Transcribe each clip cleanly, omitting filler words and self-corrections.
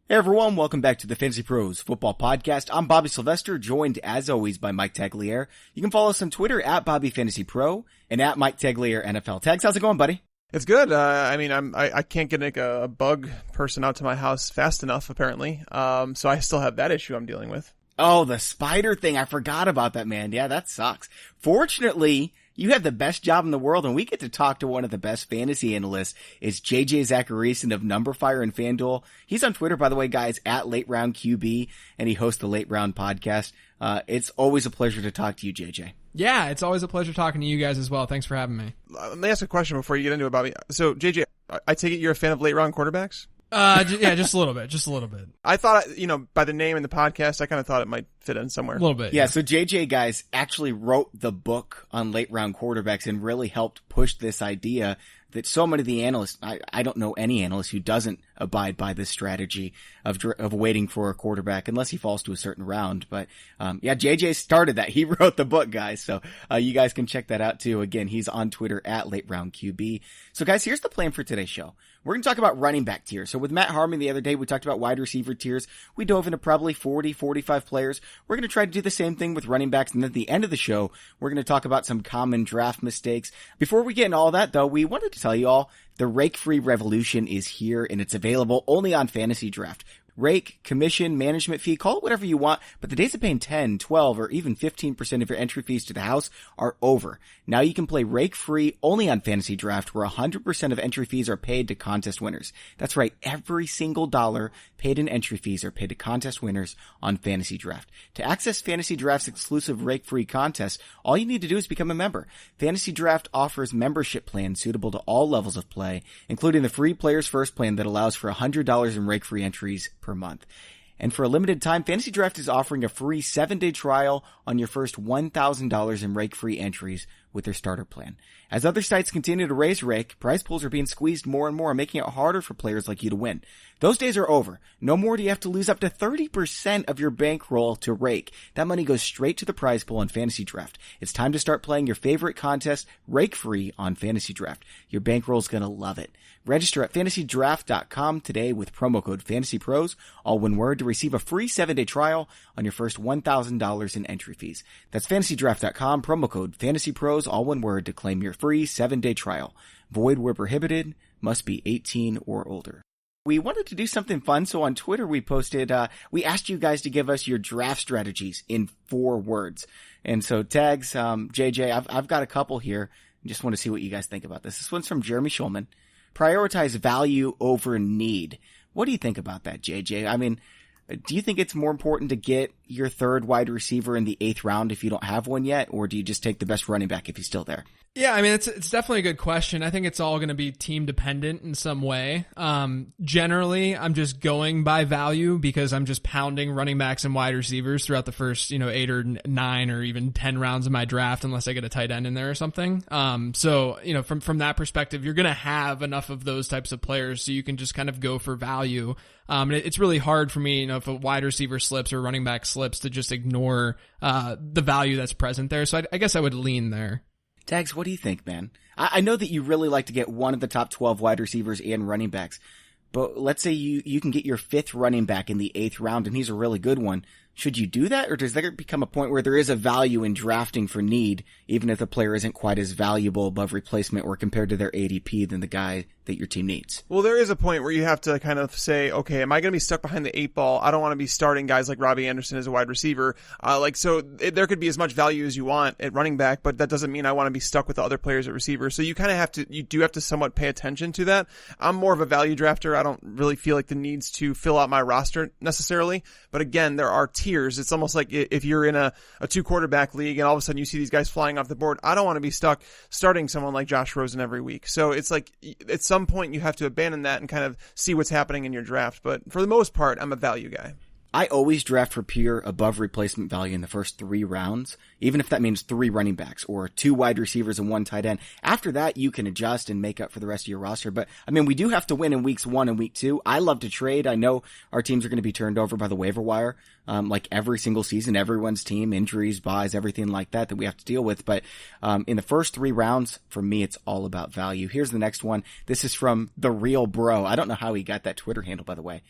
Hey everyone, welcome back to the Fantasy Pros Football Podcast. I'm Bobby Sylvester, joined as always by Mike Tagliere. You can follow us on Twitter at BobbyFantasyPro and at Mike Tagliere NFL. Tags, how's it going, buddy? It's good. I can't get a bug person out to my house fast enough, apparently. So I still have that issue I'm dealing with. Oh, the spider thing. I forgot about that, man. Yeah, that sucks. Fortunately, you have the best job in the world, and we get to talk to one of the best fantasy analysts. It's JJ Zachariason of Numberfire and FanDuel. He's on Twitter, by the way, guys, at Late Round QB, and he hosts the Late Round podcast. It's always a pleasure to talk to you, JJ. Yeah, it's always a pleasure talking to you guys as well. Thanks for having me. Let me ask a question before you get into it, Bobby. So, JJ, I take it you're a fan of late round quarterbacks? Yeah, just a little bit. I thought, by the name in the podcast, I kind of thought it might fit in somewhere. A little bit. Yeah, so JJ, guys, actually wrote the book on late round quarterbacks and really helped push this idea that so many of the analysts, I don't know any analyst who doesn't abide by this strategy of waiting for a quarterback unless he falls to a certain round. But, JJ started that. He wrote the book, guys. So, you guys can check that out too. Again, he's on Twitter at Late Round QB. So guys, here's the plan for today's show. We're going to talk about running back tiers. So with Matt Harmon the other day, we talked about wide receiver tiers. We dove into probably 40, 45 players. We're going to try to do the same thing with running backs. And then at the end of the show, we're going to talk about some common draft mistakes. Before we get into all that though, we wanted to tell you all the rake-free revolution is here and it's available only on Fantasy Draft. Rake, commission, management fee, call it whatever you want, but the days of paying 10, 12, or even 15% of your entry fees to the house are over. Now you can play rake-free only on Fantasy Draft, where 100% of entry fees are paid to contest winners. That's right, every single dollar paid in entry fees are paid to contest winners on Fantasy Draft. To access Fantasy Draft's exclusive rake-free contest, all you need to do is become a member. Fantasy Draft offers membership plans suitable to all levels of play, including the free Players First plan that allows for $100 in rake-free entries per month. And for a limited time, Fantasy Draft is offering a free 7-day trial on your first $1,000 in rake-free entries with their starter plan. As other sites continue to raise rake, prize pools are being squeezed more and more, making it harder for players like you to win. Those days are over. No more do you have to lose up to 30% of your bankroll to rake. That money goes straight to the prize pool on Fantasy Draft. It's time to start playing your favorite contest rake-free on Fantasy Draft. Your bankroll's gonna love it. Register at fantasydraft.com today with promo code FantasyPros, all one word, to receive a free 7-day trial on your first $1,000 in entry fees. That's fantasydraft.com, promo code FantasyPros, all one word, to claim your free 7-day trial. Void where prohibited, must be 18 or older. We wanted to do something fun, so on Twitter we posted, we asked you guys to give us your draft strategies in 4 words. And so Tags, JJ, I've got a couple here. I just want to see what you guys think about this. This one's from Jeremy Schulman. Prioritize value over need. What do you think about that, JJ? I mean, do you think it's more important to get your third wide receiver in the 8th round if you don't have one yet, or do you just take the best running back if he's still there? Yeah, I mean, it's definitely a good question. I think it's all going to be team dependent in some way. Generally, I'm just going by value because I'm just pounding running backs and wide receivers throughout the first, 8 or 9 or even 10 rounds of my draft, unless I get a tight end in there or something. So, from that perspective, you're going to have enough of those types of players so you can just kind of go for value. And it's really hard for me, if a wide receiver slips or running back slips, to just ignore, the value that's present there. So I guess I would lean there. Tags, what do you think, man? I know that you really like to get one of the top 12 wide receivers and running backs, but let's say you can get your 5th running back in the 8th round and he's a really good one. Should you do that, or does there become a point where there is a value in drafting for need, even if the player isn't quite as valuable above replacement or compared to their ADP than the guy that your team needs? Well, there is a point where you have to kind of say, okay, am I going to be stuck behind the 8 ball? I don't want to be starting guys like Robbie Anderson as a wide receiver. There could be as much value as you want at running back, but that doesn't mean I want to be stuck with the other players at receiver. So you do have to somewhat pay attention to that. I'm more of a value drafter. I don't really feel like the needs to fill out my roster necessarily. But again, there are tiers. It's almost like if you're in a 2-quarterback league and all of a sudden you see these guys flying off the board, I don't want to be stuck starting someone like Josh Rosen every week. So it's like at some point you have to abandon that and kind of see what's happening in your draft. But for the most part, I'm a value guy. I always draft for pure above replacement value in the first 3 rounds, even if that means 3 running backs or 2 wide receivers and 1 tight end. After that, you can adjust and make up for the rest of your roster. But, I mean, we do have to win in weeks 1 and week 2. I love to trade. I know our teams are going to be turned over by the waiver wire, like every single season, everyone's team, injuries, buys, everything like that we have to deal with. But, in the first 3 rounds, for me, it's all about value. Here's the next one. This is from The Real Bro. I don't know how he got that Twitter handle, by the way.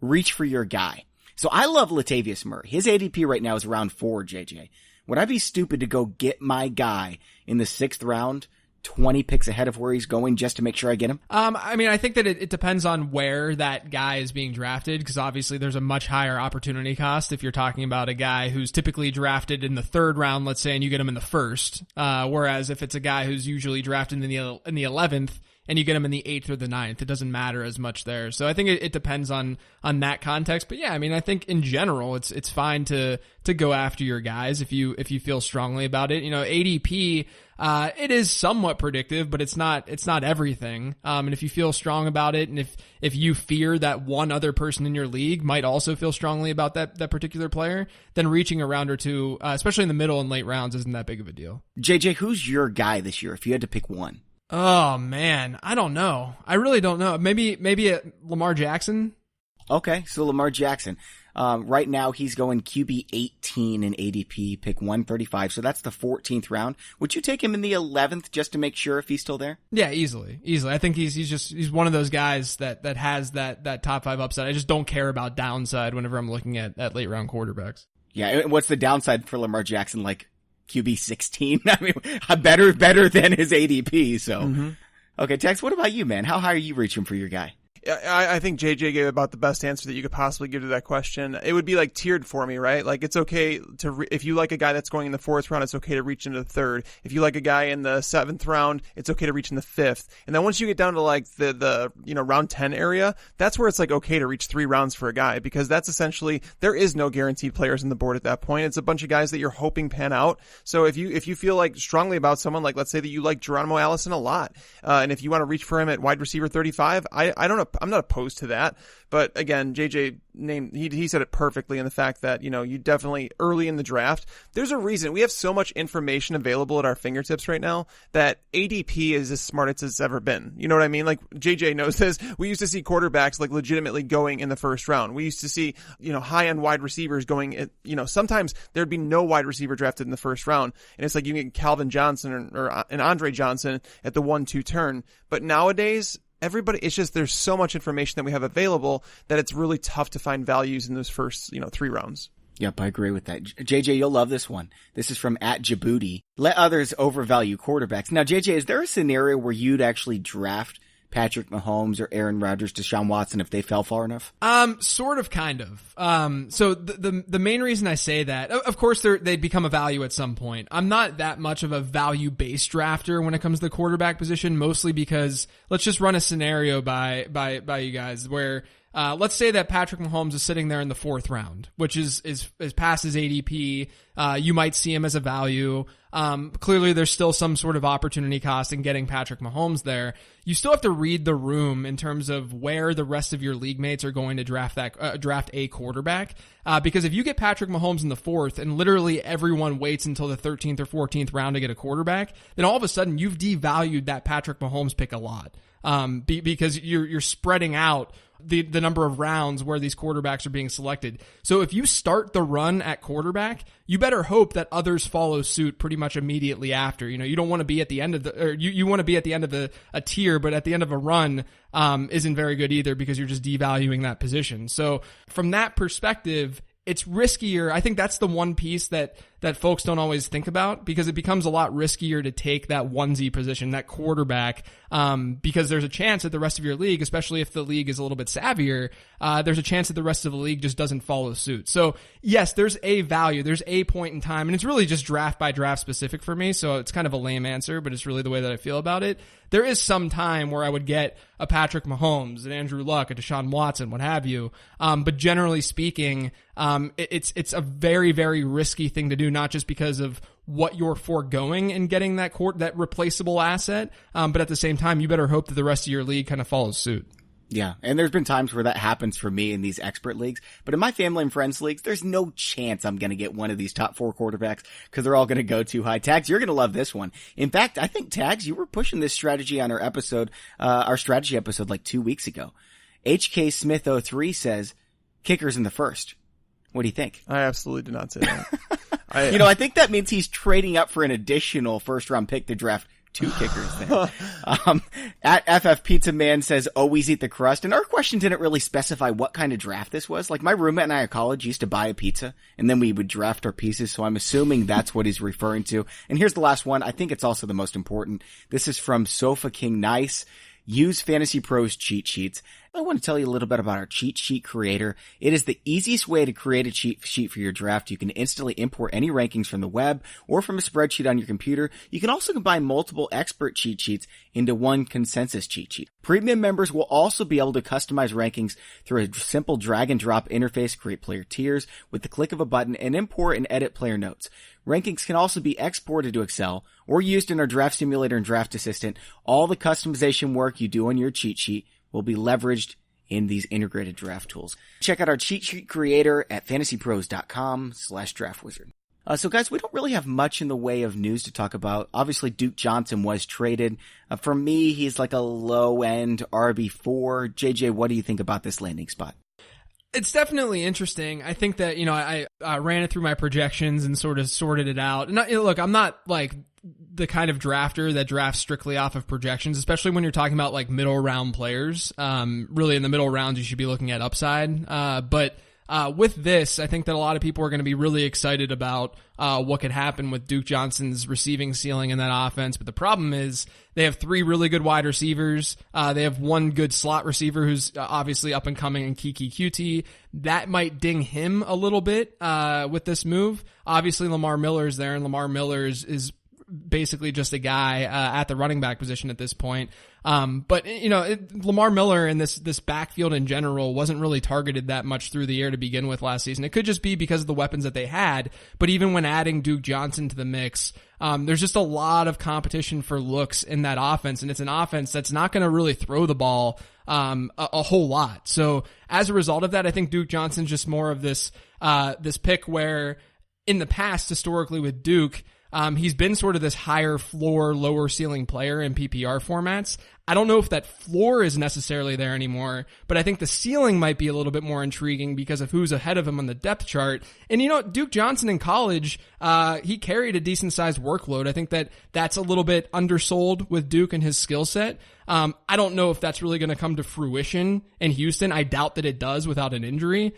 reach for your guy. So I love Latavius Murray. His ADP right now is around 4, JJ. Would I be stupid to go get my guy in the 6th round, 20 picks ahead of where he's going just to make sure I get him? I mean, I think that it depends on where that guy is being drafted, because obviously there's a much higher opportunity cost if you're talking about a guy who's typically drafted in the 3rd round, let's say, and you get him in the 1st. Whereas if it's a guy who's usually drafted in the 11th, and you get him in the 8th or the 9th, it doesn't matter as much there. So I think it depends on that context. But yeah, I mean, I think in general, it's fine to go after your guys if you feel strongly about it. You know, ADP, it is somewhat predictive, but it's not everything. And if you feel strong about it, and if you fear that one other person in your league might also feel strongly about that particular player, then reaching a round or two, especially in the middle and late rounds, isn't that big of a deal. JJ, who's your guy this year if you had to pick one? Oh man, I don't know. I really don't know. Maybe Lamar Jackson. Okay, so Lamar Jackson. Right now he's going QB 18 in ADP, pick 135. So that's the 14th round. Would you take him in the 11th just to make sure if he's still there? Yeah, easily. I think he's one of those guys that has that top 5 upside. I just don't care about downside whenever I'm looking at late round quarterbacks. Yeah, what's the downside for Lamar Jackson? Like QB 16? I mean, better than his ADP. So, Okay, Tex, what about you, man? How high are you reaching for your guy? I think JJ gave about the best answer that you could possibly give to that question. It would be like tiered for me, right? Like it's okay to, if you like a guy that's going in the 4th round, it's okay to reach into the 3rd. If you like a guy in the 7th round, it's okay to reach in the 5th. And then once you get down to like the round 10 area, that's where it's like okay to reach 3 rounds for a guy, because that's essentially, there is no guaranteed players on the board at that point. It's a bunch of guys that you're hoping pan out. So if you feel like strongly about someone, like let's say that you like Geronimo Allison a lot, and if you want to reach for him at wide receiver 35, I don't know, I'm not opposed to that. But again, JJ he said it perfectly in the fact that, you definitely early in the draft, there's a reason we have so much information available at our fingertips right now that ADP is as smart as it's ever been. You know what I mean? Like JJ knows this. We used to see quarterbacks like legitimately going in the 1st round. We used to see, high end wide receivers going at, sometimes there'd be no wide receiver drafted in the 1st round. And it's like you get Calvin Johnson or an Andre Johnson at the 1-2 turn. But nowadays, it's just there's so much information that we have available that it's really tough to find values in those first, 3 rounds. Yep, I agree with that. JJ, you'll love this one. This is from @Djibouti. Let others overvalue quarterbacks. Now, JJ, is there a scenario where you'd actually draft Patrick Mahomes or Aaron Rodgers, Deshaun Watson if they fell far enough? Sort of, kind of. So the main reason I say that, of course, they become a value at some point. I'm not that much of a value-based drafter when it comes to the quarterback position, mostly because let's just run a scenario by you guys where, let's say that Patrick Mahomes is sitting there in the 4th round, which is past his ADP. You might see him as a value. Clearly there's still some sort of opportunity cost in getting Patrick Mahomes there. You still have to read the room in terms of where the rest of your league mates are going to draft a quarterback. Because if you get Patrick Mahomes in the 4th and literally everyone waits until the 13th or 14th round to get a quarterback, then all of a sudden you've devalued that Patrick Mahomes pick a lot. Because you're spreading out the number of rounds where these quarterbacks are being selected. So if you start the run at quarterback, you better hope that others follow suit pretty much immediately after. You don't want to be at the end of you want to be at the end of a tier, but at the end of a run, isn't very good either, because you're just devaluing that position. So from that perspective, it's riskier. I think that's the one piece that folks don't always think about, because it becomes a lot riskier to take that onesie position, that quarterback, because there's a chance that the rest of your league, especially if the league is a little bit savvier, there's a chance that the rest of the league just doesn't follow suit. So yes, there's a value, there's a point in time, and it's really just draft by draft specific for me. So it's kind of a lame answer, but it's really the way that I feel about it. There is some time where I would get a Patrick Mahomes, an Andrew Luck, a Deshaun Watson, what have you. But generally speaking, it's a very, very risky thing to do, not just because of what you're foregoing in getting that replaceable asset, but at the same time, you better hope that the rest of your league kind of follows suit. Yeah, and there's been times where that happens for me in these expert leagues, but in my family and friends leagues, there's no chance I'm going to get one of these top 4 quarterbacks because they're all going to go too high. Tags, you're going to love this one. In fact, I think, Tags, you were pushing this strategy on our strategy episode like 2 weeks ago. HK Smith 03 says kickers in the 1st. What do you think? I absolutely did not say that. I think that means he's trading up for an additional 1st round pick to draft two kickers there. At FF Pizza Man says, always eat the crust. And our question didn't really specify what kind of draft this was. Like, my roommate and I at college used to buy a pizza and then we would draft our pieces. So I'm assuming that's what he's referring to. And here's the last one. I think it's also the most important. This is from Sofa King Nice. Use FantasyPros cheat sheets. I want to tell you a little bit about our cheat sheet creator. It is the easiest way to create a cheat sheet for your draft. You can instantly import any rankings from the web or from a spreadsheet on your computer. You can also combine multiple expert cheat sheets into one consensus cheat sheet. Premium members will also be able to customize rankings through a simple drag and drop interface, create player tiers with the click of a button, and import and edit player notes. Rankings can also be exported to Excel or used in our draft simulator and draft assistant. All the customization work you do on your cheat sheet will be leveraged in these integrated draft tools. Check out our cheat sheet creator at fantasypros.com/draftwizard. So guys, we don't really have much in the way of news to talk about. Obviously, Duke Johnson was traded. For me, he's like a low-end RB4. JJ, what do you think about this landing spot? It's definitely interesting. I think that, I ran it through my projections and sort of sorted it out. And look, I'm not like the kind of drafter that drafts strictly off of projections, especially when you're talking about like middle round players. Really in the middle rounds, you should be looking at upside. But with this, I think that a lot of people are going to be really excited about what could happen with Duke Johnson's receiving ceiling in that offense. But the problem is they have three really good wide receivers. They have one good slot receiver who's obviously up and coming in Kiki QT. That might ding him a little bit with this move. Obviously, Lamar Miller's there, and Lamar Miller is basically just a guy at the running back position at this point. But Lamar Miller and this backfield in general wasn't really targeted that much through the air to begin with last season. It could just be because of the weapons that they had. But even when adding Duke Johnson to the mix, there's just a lot of competition for looks in that offense, and it's an offense that's not going to really throw the ball a whole lot. So as a result of that, I think Duke Johnson's just more of this pick where in the past, historically with Duke, he's been sort of this higher floor, lower ceiling player in PPR formats. I don't know if that floor is necessarily there anymore, but I think the ceiling might be a little bit more intriguing because of who's ahead of him on the depth chart. And Duke Johnson in college, he carried a decent sized workload. I think that's a little bit undersold with Duke and his skill set. I don't know if that's really going to come to fruition in Houston. I doubt that it does without an injury.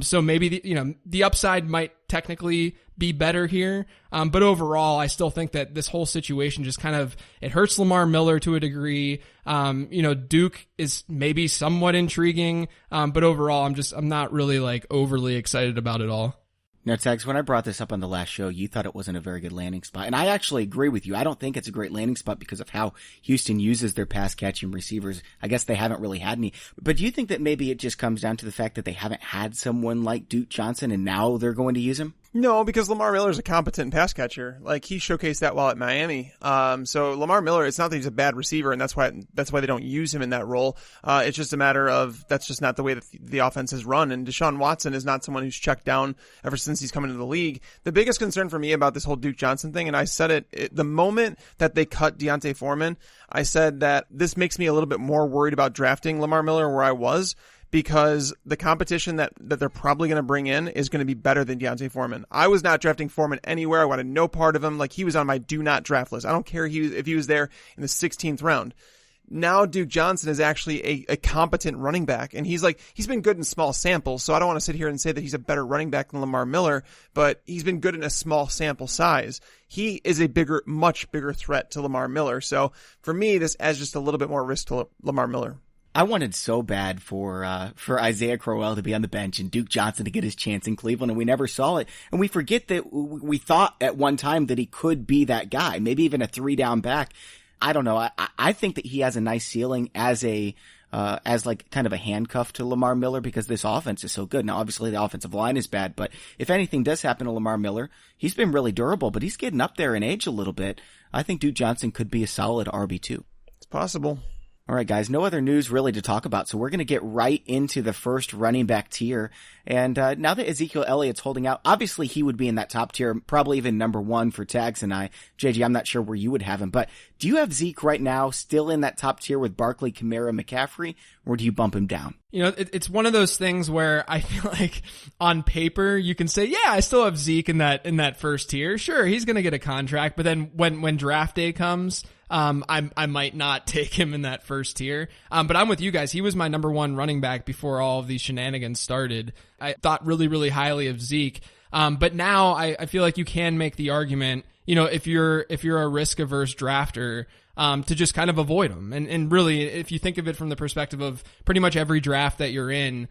So maybe the upside might technically be better here. But overall, I still think that this whole situation just it hurts Lamar Miller to a degree. Duke is maybe somewhat intriguing. But overall, I'm not really like overly excited about it all. Now, Tags, when I brought this up on the last show, you thought it wasn't a very good landing spot. And I actually agree with you. I don't think it's a great landing spot because of how Houston uses their pass-catching receivers. I guess they haven't really had any. But do you think that maybe it just comes down to the fact that they haven't had someone like Duke Johnson and now they're going to use him? No, because Lamar Miller is a competent pass catcher. Like, he showcased that while at Miami. So Lamar Miller, it's not that he's a bad receiver, and that's why they don't use him in that role. It's just a matter of that's just not the way that the offense is run. And Deshaun Watson is not someone who's checked down ever since he's come into the league. The biggest concern for me about this whole Duke Johnson thing, and I said it the moment that they cut Deontay Foreman, I said that this makes me a little bit more worried about drafting Lamar Miller where I was, because the competition that they're probably going to bring in is going to be better than Deontay Foreman. I was not drafting Foreman anywhere. I wanted no part of him. Like, he was on my do not draft list. I don't care if he was there in the 16th round. Now Duke Johnson is actually a competent running back, and he's been good in small samples, so I don't want to sit here and say that he's a better running back than Lamar Miller, but he's been good in a small sample size. He is a much bigger threat to Lamar Miller. So for me, this adds just a little bit more risk to Lamar Miller. I wanted so bad for Isaiah Crowell to be on the bench and Duke Johnson to get his chance in Cleveland, and we never saw it. And we forget that we thought at one time that he could be that guy, maybe even a 3-down back. I don't know. I think that he has a nice ceiling as like kind of a handcuff to Lamar Miller because this offense is so good. Now, obviously the offensive line is bad, but if anything does happen to Lamar Miller, he's been really durable, but he's getting up there in age a little bit. I think Duke Johnson could be a solid RB2. It's possible. All right, guys, no other news really to talk about, so we're going to get right into the first running back tier. And now that Ezekiel Elliott's holding out, obviously he would be in that top tier, probably even number one for Tags and I. JJ, I'm not sure where you would have him, but do you have Zeke right now still in that top tier with Barkley, Kamara, McCaffrey, or do you bump him down? It's one of those things where I feel like on paper you can say, yeah, I still have Zeke in that first tier. Sure, he's going to get a contract, but then when draft day comes, I might not take him in that first tier. But I'm with you guys. He was my number one running back before all of these shenanigans started. I thought really, really highly of Zeke. But now I feel like you can make the argument, if you're a risk averse drafter, to just kind of avoid him. And really, if you think of it from the perspective of pretty much every draft that you're in,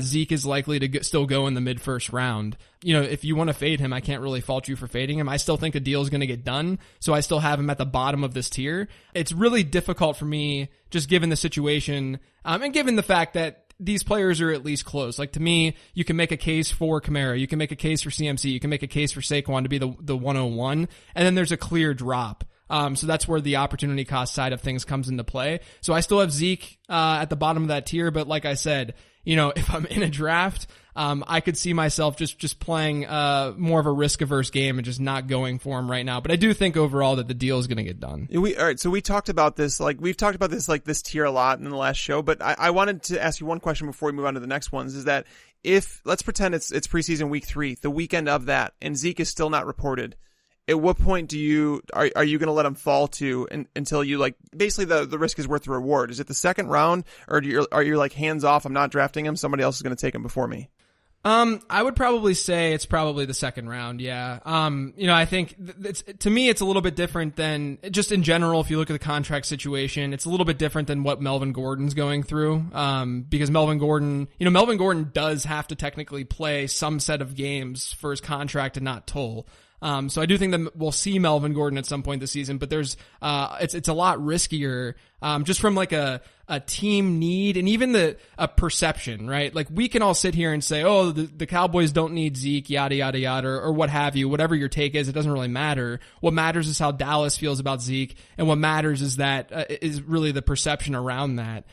Zeke is likely to still go in the mid first round. If you want to fade him, I can't really fault you for fading him. I still think a deal is going to get done. So I still have him at the bottom of this tier. It's really difficult for me, just given the situation, and given the fact that these players are at least close. Like, to me, you can make a case for Kamara, you can make a case for CMC, you can make a case for Saquon to be the 101, and then there's a clear drop. So that's where the opportunity cost side of things comes into play. So I still have Zeke at the bottom of that tier, but like I said, if I'm in a draft, I could see myself just playing more of a risk averse game and just not going for him right now. But I do think overall that the deal is going to get done. All right. So we talked about this, we've talked about this tier a lot in the last show, but I wanted to ask you one question before we move on to the next ones, is that if, let's pretend it's preseason week 3, the weekend of that, and Zeke is still not reported, at what point are you going to let him fall to until you basically the risk is worth the reward? Is it the second round, or are you hands off? I'm not drafting him. Somebody else is going to take him before me. I would probably say it's probably the second round. Yeah. I think to me, it's a little bit different than just in general. If you look at the contract situation, it's a little bit different than what Melvin Gordon's going through. Because Melvin Gordon does have to technically play some set of games for his contract to not toll. So I do think that we'll see Melvin Gordon at some point this season, but it's a lot riskier, just from a team need and even a perception, right? We can all sit here and say, oh, the Cowboys don't need Zeke, yada, yada, yada, or what have you, whatever your take is, it doesn't really matter. What matters is how Dallas feels about Zeke, and what matters is is really the perception around that.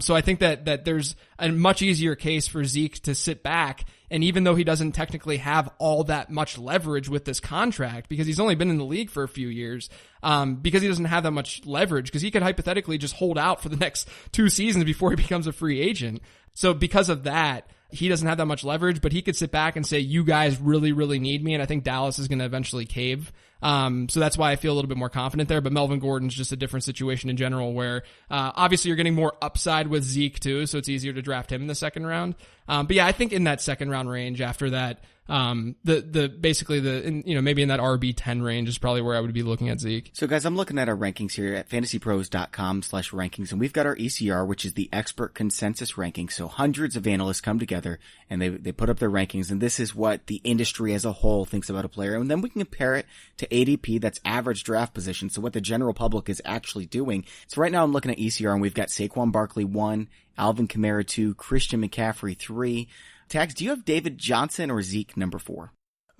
So I think that there's a much easier case for Zeke to sit back. And even though he doesn't technically have all that much leverage with this contract, because he's only been in the league for a few years, because he doesn't have that much leverage, because he could hypothetically just hold out for the next 2 seasons before he becomes a free agent. So because of that, he doesn't have that much leverage, but he could sit back and say, you guys really, really need me. And I think Dallas is going to eventually cave. So that's why I feel a little bit more confident there. But Melvin Gordon's just a different situation in general where, obviously you're getting more upside with Zeke too. So it's easier to draft him in the second round. But yeah, I think in that second round range after that, maybe in that RB 10 range is probably where I would be looking at Zeke. So guys, I'm looking at our rankings here at fantasypros.com/rankings, and we've got our ECR, which is the expert consensus ranking. So hundreds of analysts come together and they put up their rankings, and this is what the industry as a whole thinks about a player. And then we can compare it to ADP, that's average draft position. So what the general public is actually doing. So right now I'm looking at ECR, and we've got Saquon Barkley 1, Alvin Kamara 2, Christian McCaffrey 3. Tags, do you have David Johnson or Zeke number 4?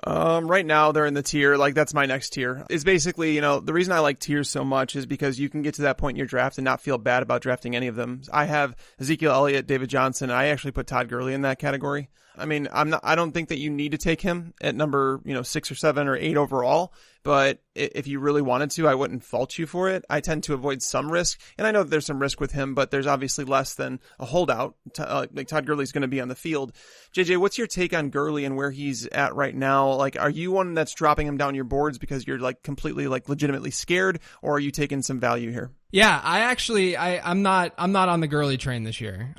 Right now they're in the tier, that's my next tier. Is basically, the reason I like tiers so much is because you can get to that point in your draft and not feel bad about drafting any of them. I have Ezekiel Elliott, David Johnson, and I actually put Todd Gurley in that category. I mean, I don't think that you need to take him at number, 6 or 7 or 8 overall, but if you really wanted to, I wouldn't fault you for it. I tend to avoid some risk, and I know that there's some risk with him, but there's obviously less than a holdout. Todd Gurley's going to be on the field. JJ, what's your take on Gurley and where he's at right now? Are you one that's dropping him down your boards because you're completely legitimately scared, or are you taking some value here? Yeah, I'm not on the Gurley train this year.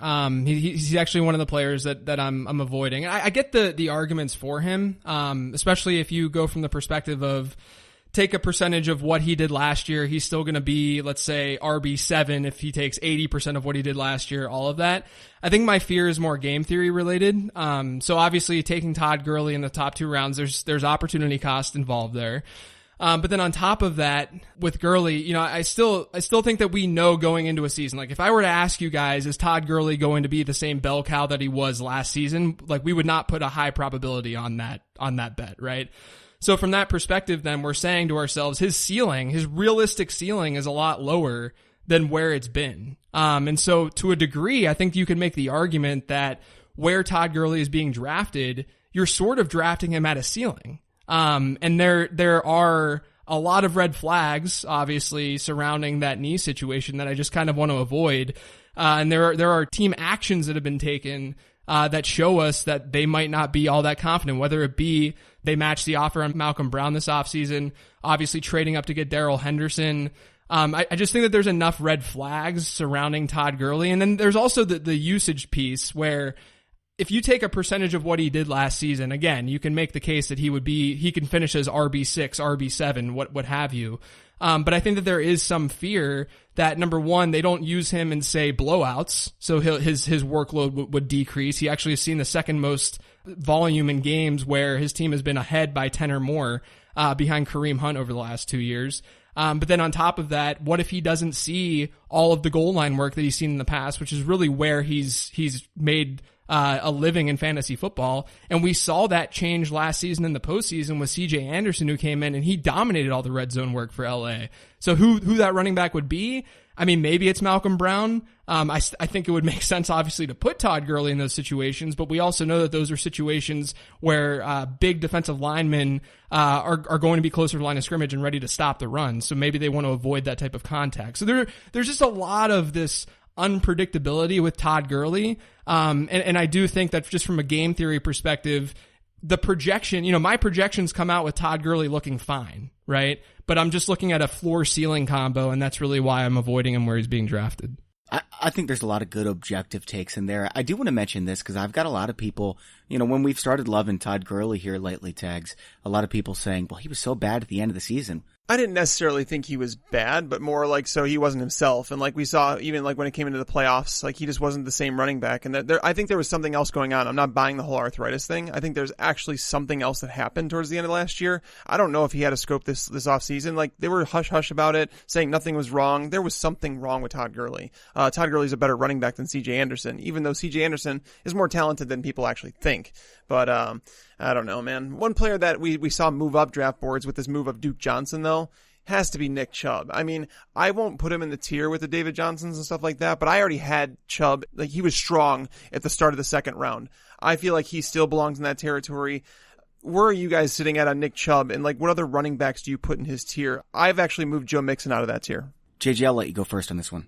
He's actually one of the players that I'm avoiding. I get the arguments for him, especially if you go from the perspective of take a percentage of what he did last year. He's still going to be, let's say, RB7 if he takes 80% of what he did last year, all of that. I think my fear is more game theory related. So obviously taking Todd Gurley in the top 2 rounds, there's opportunity cost involved there. But then on top of that, with Gurley, I still think that we know going into a season, if I were to ask you guys, is Todd Gurley going to be the same bell cow that he was last season? We would not put a high probability on that bet, right? So from that perspective, then we're saying to ourselves, his realistic ceiling is a lot lower than where it's been. And so to a degree, I think you can make the argument that where Todd Gurley is being drafted, you're sort of drafting him at a ceiling. And there are a lot of red flags, obviously, surrounding that knee situation that I just kind of want to avoid. And there are team actions that have been taken, that show us that they might not be all that confident, whether it be they match the offer on Malcolm Brown this offseason, obviously trading up to get Darrell Henderson, I just think that there's enough red flags surrounding Todd Gurley. And then there's also the usage piece where if you take a percentage of what he did last season, again, you can make the case that he can finish as RB6, RB7, what have you. But I think that there is some fear that, number one, they don't use him in, say, blowouts, so his workload would decrease. He actually has seen the second most volume in games where his team has been ahead by 10 or more, behind Kareem Hunt over the last 2 years. But then on top of that, what if he doesn't see all of the goal line work that he's seen in the past, which is really where he's made a living in fantasy football. And we saw that change last season in the postseason with CJ Anderson, who came in and he dominated all the red zone work for LA. So who that running back would be? I mean, maybe it's Malcolm Brown. I think it would make sense, obviously, to put Todd Gurley in those situations, but we also know that those are situations where big defensive linemen are going to be closer to the line of scrimmage and ready to stop the run. So maybe they want to avoid that type of contact. So there's just a lot of this unpredictability with Todd Gurley. And I do think that just from a game theory perspective, the projection, my projections come out with Todd Gurley looking fine, right? But I'm just looking at a floor ceiling combo, and that's really why I'm avoiding him where he's being drafted. I think there's a lot of good objective takes in there. I do want to mention this because I've got a lot of people, when we've started loving Todd Gurley here lately, Tags, a lot of people saying, well, he was so bad at the end of the season. I didn't necessarily think he was bad, but more like so he wasn't himself. And like we saw, even like when it came into the playoffs, like he just wasn't the same running back. And I think there was something else going on. I'm not buying the whole arthritis thing. I think there's actually something else that happened towards the end of last year. I don't know if he had a scope this offseason. Like they were hush-hush about it, saying nothing was wrong. There was something wrong with Todd Gurley. Todd Gurley's a better running back than CJ Anderson, even though CJ Anderson is more talented than people actually think. But I don't know, man. One player that we saw move up draft boards with this move of Duke Johnson, though, has to be Nick Chubb. I mean, I won't put him in the tier with the David Johnsons and stuff like that, but I already had Chubb. Like, he was strong at the start of the second round. I feel like he still belongs in that territory. Where are you guys sitting at on Nick Chubb, and like what other running backs do you put in his tier? I've actually moved Joe Mixon out of that tier. JJ, I'll let you go first on this one.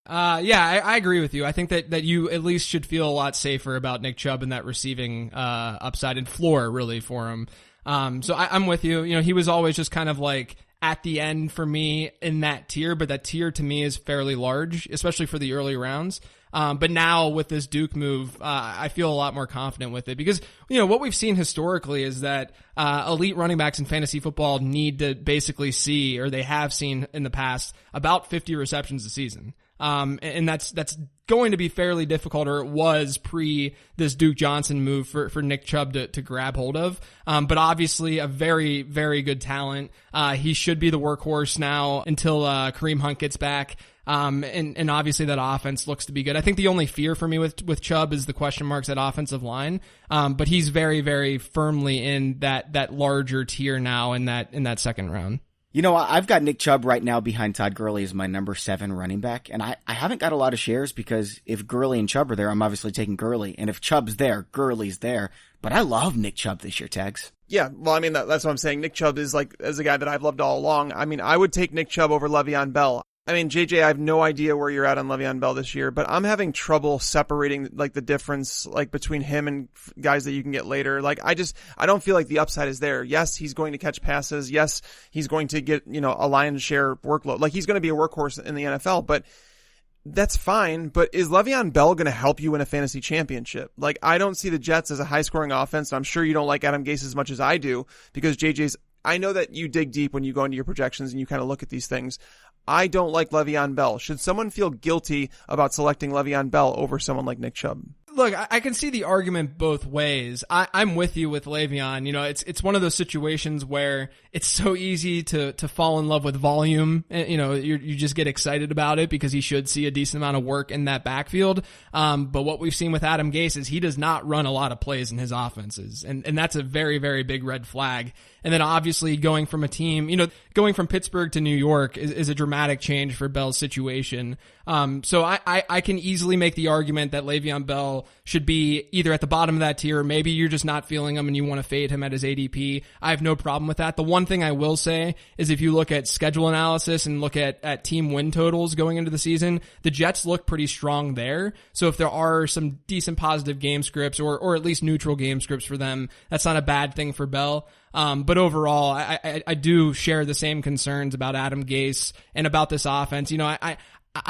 I agree with you. I think that you at least should feel a lot safer about Nick Chubb and that receiving upside and floor really for him. So I'm with you. He was always just kind of like at the end for me in that tier, but that tier to me is fairly large, especially for the early rounds. But now with this Duke move, I feel a lot more confident with it because, what we've seen historically is that, elite running backs in fantasy football need to basically see, or they have seen in the past, about 50 receptions a season. And that's going to be fairly difficult, or it was pre this Duke Johnson move for Nick Chubb to grab hold of. But obviously a very, very good talent. He should be the workhorse now until, Kareem Hunt gets back. And obviously that offense looks to be good. I think the only fear for me with Chubb is the question marks at offensive line. But he's very, very firmly in that larger tier now in that second round. I've got Nick Chubb right now behind Todd Gurley as my number 7 running back, and I haven't got a lot of shares because if Gurley and Chubb are there, I'm obviously taking Gurley, and if Chubb's there, Gurley's there. But I love Nick Chubb this year, Tags. Yeah, well, I mean, that's what I'm saying. Nick Chubb is as a guy that I've loved all along. I mean, I would take Nick Chubb over Le'Veon Bell. I mean, JJ, I have no idea where you're at on Le'Veon Bell this year, but I'm having trouble separating the difference between him and guys that you can get later. I don't feel like the upside is there. Yes, he's going to catch passes. Yes, he's going to get, a lion's share workload. He's going to be a workhorse in the NFL, but that's fine. But is Le'Veon Bell going to help you win a fantasy championship? I don't see the Jets as a high scoring offense. I'm sure you don't like Adam Gase as much as I do because I know that you dig deep when you go into your projections and you kind of look at these things. I don't like Le'Veon Bell. Should someone feel guilty about selecting Le'Veon Bell over someone like Nick Chubb? Look, I can see the argument both ways. I'm with you with Le'Veon. It's one of those situations where it's so easy to fall in love with volume. You just get excited about it because he should see a decent amount of work in that backfield. But what we've seen with Adam Gase is he does not run a lot of plays in his offenses. And that's a very, very big red flag. And then obviously going from a team, going from Pittsburgh to New York is a dramatic change for Bell's situation. So I can easily make the argument that Le'Veon Bell Bell should be either at the bottom of that tier, or maybe you're just not feeling him and you want to fade him at his ADP. I have no problem with that. The one thing I will say is if you look at schedule analysis and look at team win totals going into the season, the Jets look pretty strong there. So if there are some decent positive game scripts or at least neutral game scripts for them, that's not a bad thing for Bell. But overall, I do share the same concerns about Adam Gase and about this offense. You know, I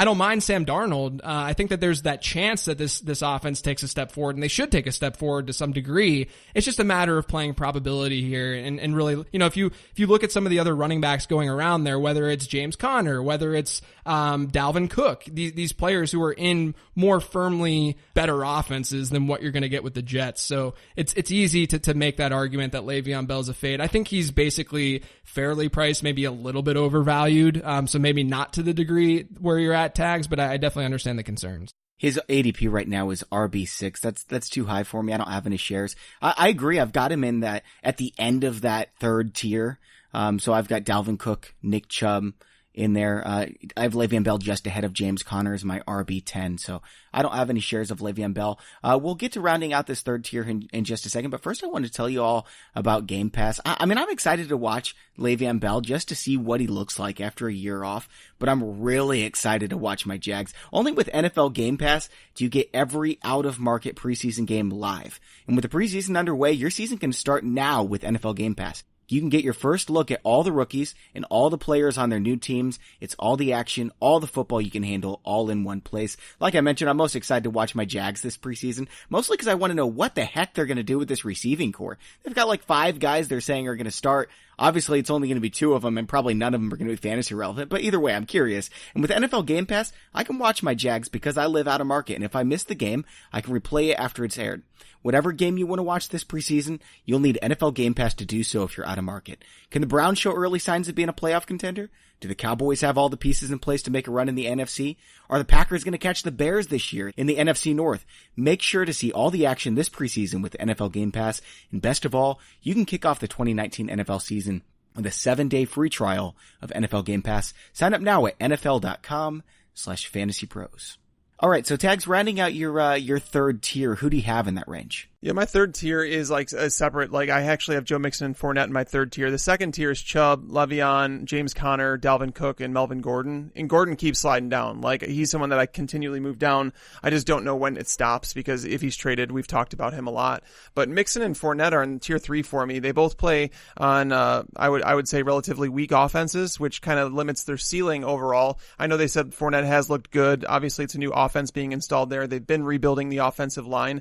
don't mind Sam Darnold. I think that there's that chance that this offense takes a step forward, and they should take a step forward to some degree. It's just a matter of playing probability here. And really, you know, if you look at some of the other running backs going around there, whether it's James Conner, whether it's Dalvin Cook, these players who are in more firmly better offenses than what you're going to get with the Jets. So it's easy to make that argument that Le'Veon Bell's a fade. I think he's basically fairly priced, maybe a little bit overvalued. So maybe not to the degree where you're at tags, but I definitely understand the concerns. His ADP right now is RB6. That's too high for me. I don't have any shares. I agree. I've got him in that at the end of that third tier. So I've got Dalvin Cook, Nick Chubb in there. I have Le'Veon Bell just ahead of James Conner as my RB10. So I don't have any shares of Le'Veon Bell. We'll get to rounding out this third tier in just a second. But first I want to tell you all about Game Pass. I mean, I'm excited to watch Le'Veon Bell just to see what he looks like after a year off. But I'm really excited to watch my Jags. Only with NFL Game Pass do you get every out-of-market preseason game live. And with the preseason underway, your season can start now with NFL Game Pass. You can get your first look at all the rookies and all the players on their new teams. It's all the action, all the football you can handle, all in one place. Like I mentioned, I'm most excited to watch my Jags this preseason, mostly because I want to know what the heck they're going to do with this receiving core. They've got like 5 guys they're saying are going to start. Obviously, it's only going to be 2 of them, and probably none of them are going to be fantasy relevant. But either way, I'm curious. And with NFL Game Pass, I can watch my Jags because I live out of market. And if I miss the game, I can replay it after it's aired. Whatever game you want to watch this preseason, you'll need NFL Game Pass to do so if you're out of market. Can the Browns show early signs of being a playoff contender? Do the Cowboys have all the pieces in place to make a run in the NFC? Are the Packers going to catch the Bears this year in the NFC North? Make sure to see all the action this preseason with NFL Game Pass. And best of all, you can kick off the 2019 NFL season with a 7-day free trial of NFL Game Pass. Sign up now at NFL.com/fantasypros. All right, so Tags, rounding out your third tier, who do you have in that range? Yeah, my third tier is like a separate, like I actually have Joe Mixon and Fournette in my third tier. The second tier is Chubb, Le'Veon, James Conner, Dalvin Cook, and Melvin Gordon. And Gordon keeps sliding down. Like he's someone that I continually move down. I just don't know when it stops because if he's traded, we've talked about him a lot. But Mixon and Fournette are in tier 3 for me. They both play on, I would say relatively weak offenses, which kind of limits their ceiling overall. I know they said Fournette has looked good. Obviously it's a new offense being installed there. They've been rebuilding the offensive line.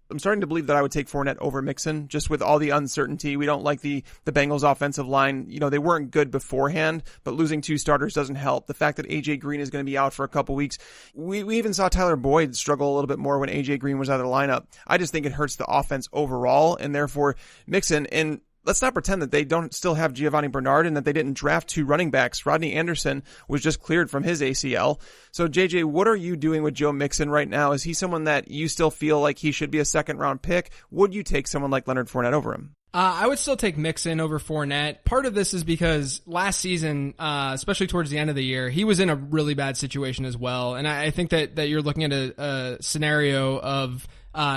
I'm starting to believe that I would take Fournette over Mixon just with all the uncertainty. We don't like the Bengals offensive line. You know, they weren't good beforehand, but losing 2 starters doesn't help. The fact that AJ Green is going to be out for a couple weeks. We even saw Tyler Boyd struggle a little bit more when AJ Green was out of the lineup. I just think it hurts the offense overall, and therefore Mixon, and let's not pretend that they don't still have Giovanni Bernard and that they didn't draft 2 running backs. Rodney Anderson was just cleared from his ACL. So JJ, what are you doing with Joe Mixon right now? Is he someone that you still feel like he should be a 2nd round pick? Would you take someone like Leonard Fournette over him? I would still take Mixon over Fournette. Part of this is because last season, especially towards the end of the year, he was in a really bad situation as well. And I think that you're looking at a scenario of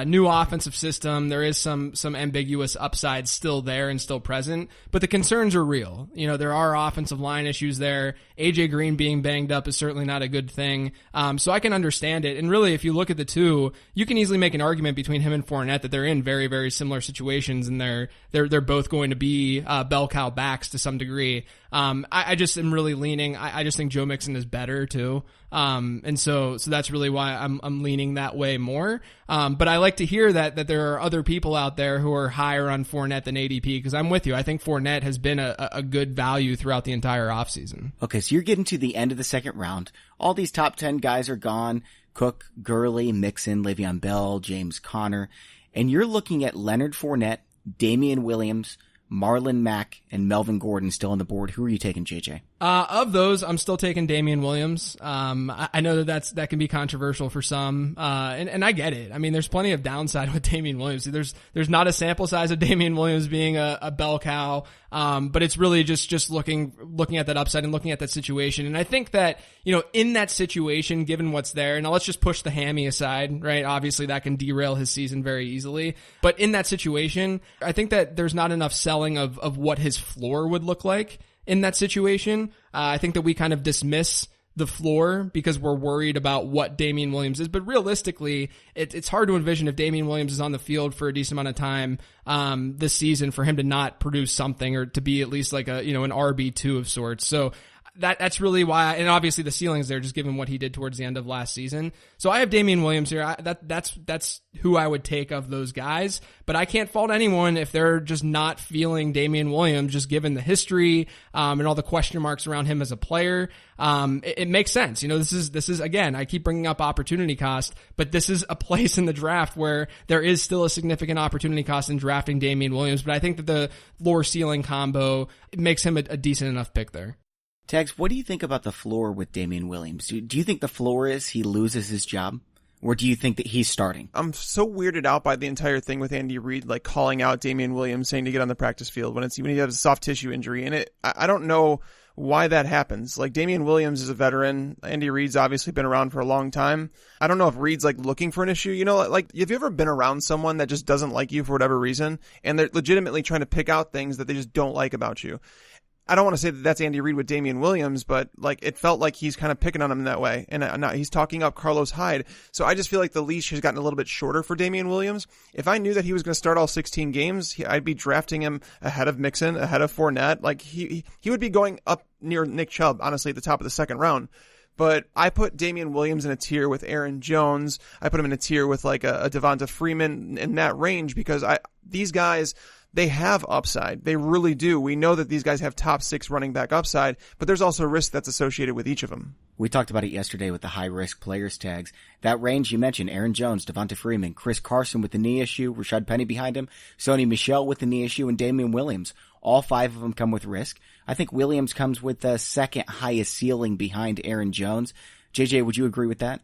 new offensive system. There is some ambiguous upside still there and still present, but the concerns are real. You know, there are offensive line issues there. AJ Green being banged up is certainly not a good thing. So I can understand it. And really, if you look at the two, you can easily make an argument between him and Fournette that they're in very, very similar situations, and they're both going to be bell cow backs to some degree. I just am really leaning. I just think Joe Mixon is better too. And so that's really why I'm leaning that way more. But I like to hear that there are other people out there who are higher on Fournette than ADP, because I'm with you. I think Fournette has been a good value throughout the entire offseason. Okay, so you're getting to the end of the second round. All these top 10 guys are gone. Cook, Gurley, Mixon, Le'Veon Bell, James Conner. And you're looking at Leonard Fournette, Damien Williams, Marlon Mack, and Melvin Gordon still on the board. Who are you taking, JJ? Of those, I'm still taking Damien Williams. I know that can be controversial for some, and I get it. I mean, there's plenty of downside with Damien Williams. There's not a sample size of Damien Williams being a bell cow, but it's really just looking at that upside and looking at that situation. And I think that, in that situation, given what's there, now let's just push the hammy aside, right? Obviously that can derail his season very easily. But in that situation, I think that there's not enough selling of what his floor would look like in that situation. I think that we kind of dismiss the floor because we're worried about what Damien Williams is. But realistically, it's hard to envision if Damien Williams is on the field for a decent amount of time this season for him to not produce something or to be at least like an RB2 of sorts. So that's really why, and obviously the ceiling's there just given what he did towards the end of last season. So I have Damien Williams here. That's who I would take of those guys, but I can't fault anyone if they're just not feeling Damien Williams, just given the history, and all the question marks around him as a player. It makes sense. This is again, I keep bringing up opportunity cost, but this is a place in the draft where there is still a significant opportunity cost in drafting Damien Williams, but I think that the floor ceiling combo makes him a decent enough pick there. Tags, what do you think about the floor with Damien Williams? Do you think the floor is he loses his job? Or do you think that he's starting? I'm so weirded out by the entire thing with Andy Reid, like calling out Damien Williams, saying to get on the practice field when he has a soft tissue injury. And I don't know why that happens. Like, Damien Williams is a veteran. Andy Reid's obviously been around for a long time. I don't know if Reid's like looking for an issue. Like, have you ever been around someone that just doesn't like you for whatever reason? And they're legitimately trying to pick out things that they just don't like about you. I don't want to say that that's Andy Reid with Damien Williams, but like it felt like he's kind of picking on him in that way. And now he's talking up Carlos Hyde. So I just feel like the leash has gotten a little bit shorter for Damien Williams. If I knew that he was going to start all 16 games, I'd be drafting him ahead of Mixon, ahead of Fournette. Like he would be going up near Nick Chubb, honestly, at the top of the second round. But I put Damien Williams in a tier with Aaron Jones. I put him in a tier with like a Devonta Freeman in that range because these guys, they have upside. They really do. We know that these guys have top 6 running back upside, but there's also risk that's associated with each of them. We talked about it yesterday with the high-risk players tags. That range you mentioned, Aaron Jones, Devonta Freeman, Chris Carson with the knee issue, Rashad Penny behind him, Sony Michel with the knee issue, and Damien Williams. All 5 of them come with risk. I think Williams comes with the second highest ceiling behind Aaron Jones. JJ, would you agree with that?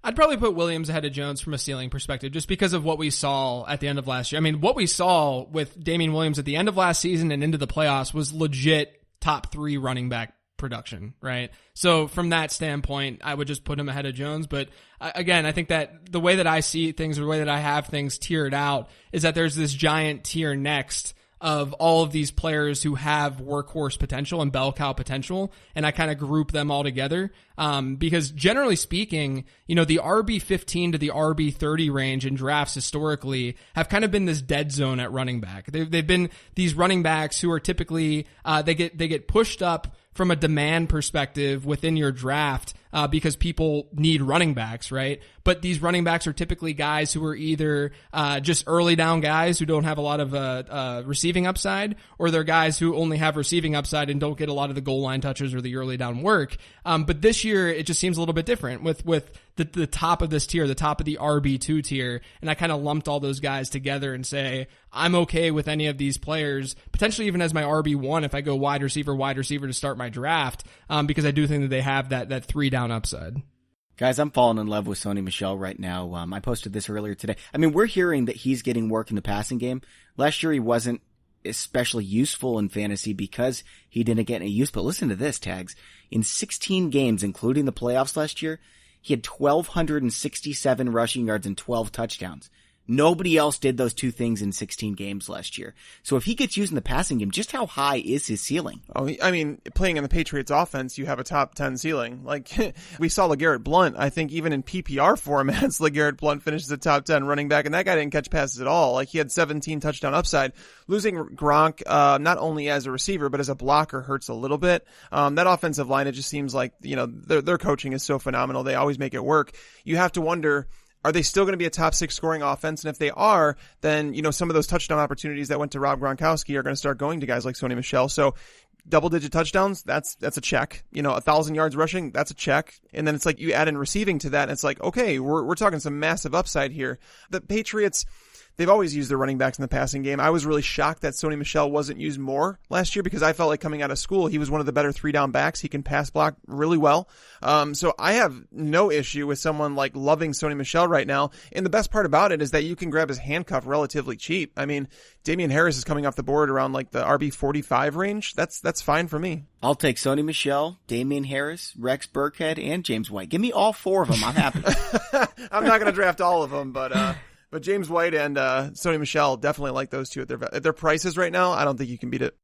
I'd probably put Williams ahead of Jones from a ceiling perspective just because of what we saw at the end of last year. I mean, what we saw with Damien Williams at the end of last season and into the playoffs was legit top 3 running back production, right? So from that standpoint, I would just put him ahead of Jones. But again, I think that the way that I see things or the way that I have things tiered out is that there's this giant tier next of all of these players who have workhorse potential and bell cow potential, and I kind of group them all together. Because generally speaking, the RB15 to the RB30 range in drafts historically have kind of been this dead zone at running back. They've been these running backs who are typically, they get pushed up from a demand perspective within your draft, because people need running backs, right? But these running backs are typically guys who are either just early down guys who don't have a lot of receiving upside, or they're guys who only have receiving upside and don't get a lot of the goal line touches or the early down work. But this year, it just seems a little bit different with the top of this tier, the top of the RB2 tier, and I kind of lumped all those guys together and say, I'm okay with any of these players, potentially even as my RB1 if I go wide receiver to start my draft, because I do think that they have that 3 down upside. Guys, I'm falling in love with Sony Michel right now. I posted this earlier today. I mean, we're hearing that he's getting work in the passing game. Last year he wasn't especially useful in fantasy because he didn't get any use, but listen to this, Tags. In 16 games, including the playoffs last year, he had 1,267 rushing yards and 12 touchdowns. Nobody else did those 2 things in 16 games last year. So if he gets used in the passing game, just how high is his ceiling? Oh, I mean, playing in the Patriots offense, you have a top 10 ceiling. Like, we saw LeGarrette Blount. I think even in PPR formats, LeGarrette Blount finishes the top 10 running back, and that guy didn't catch passes at all. Like, he had 17 touchdown upside. Losing Gronk, not only as a receiver, but as a blocker hurts a little bit. That offensive line, it just seems like, their coaching is so phenomenal. They always make it work. You have to wonder, are they still going to be a top 6 scoring offense? And if they are, then, some of those touchdown opportunities that went to Rob Gronkowski are going to start going to guys like Sony Michel. So double-digit touchdowns, that's a check. 1,000 yards rushing, that's a check. And then it's like you add in receiving to that, and it's like, okay, we're talking some massive upside here. The Patriots, they've always used their running backs in the passing game. I was really shocked that Sony Michel wasn't used more last year because I felt like coming out of school, he was one of the better 3-down backs. He can pass block really well. So I have no issue with someone like loving Sony Michel right now. And the best part about it is that you can grab his handcuff relatively cheap. I mean, Damien Harris is coming off the board around like the RB 45 range. That's fine for me. I'll take Sony Michel, Damien Harris, Rex Burkhead, and James White. Give me all 4 of them. I'm happy. I'm not going to draft all of them, but James White and Sony Michel, definitely like those two at their prices right now. I don't think you can beat it.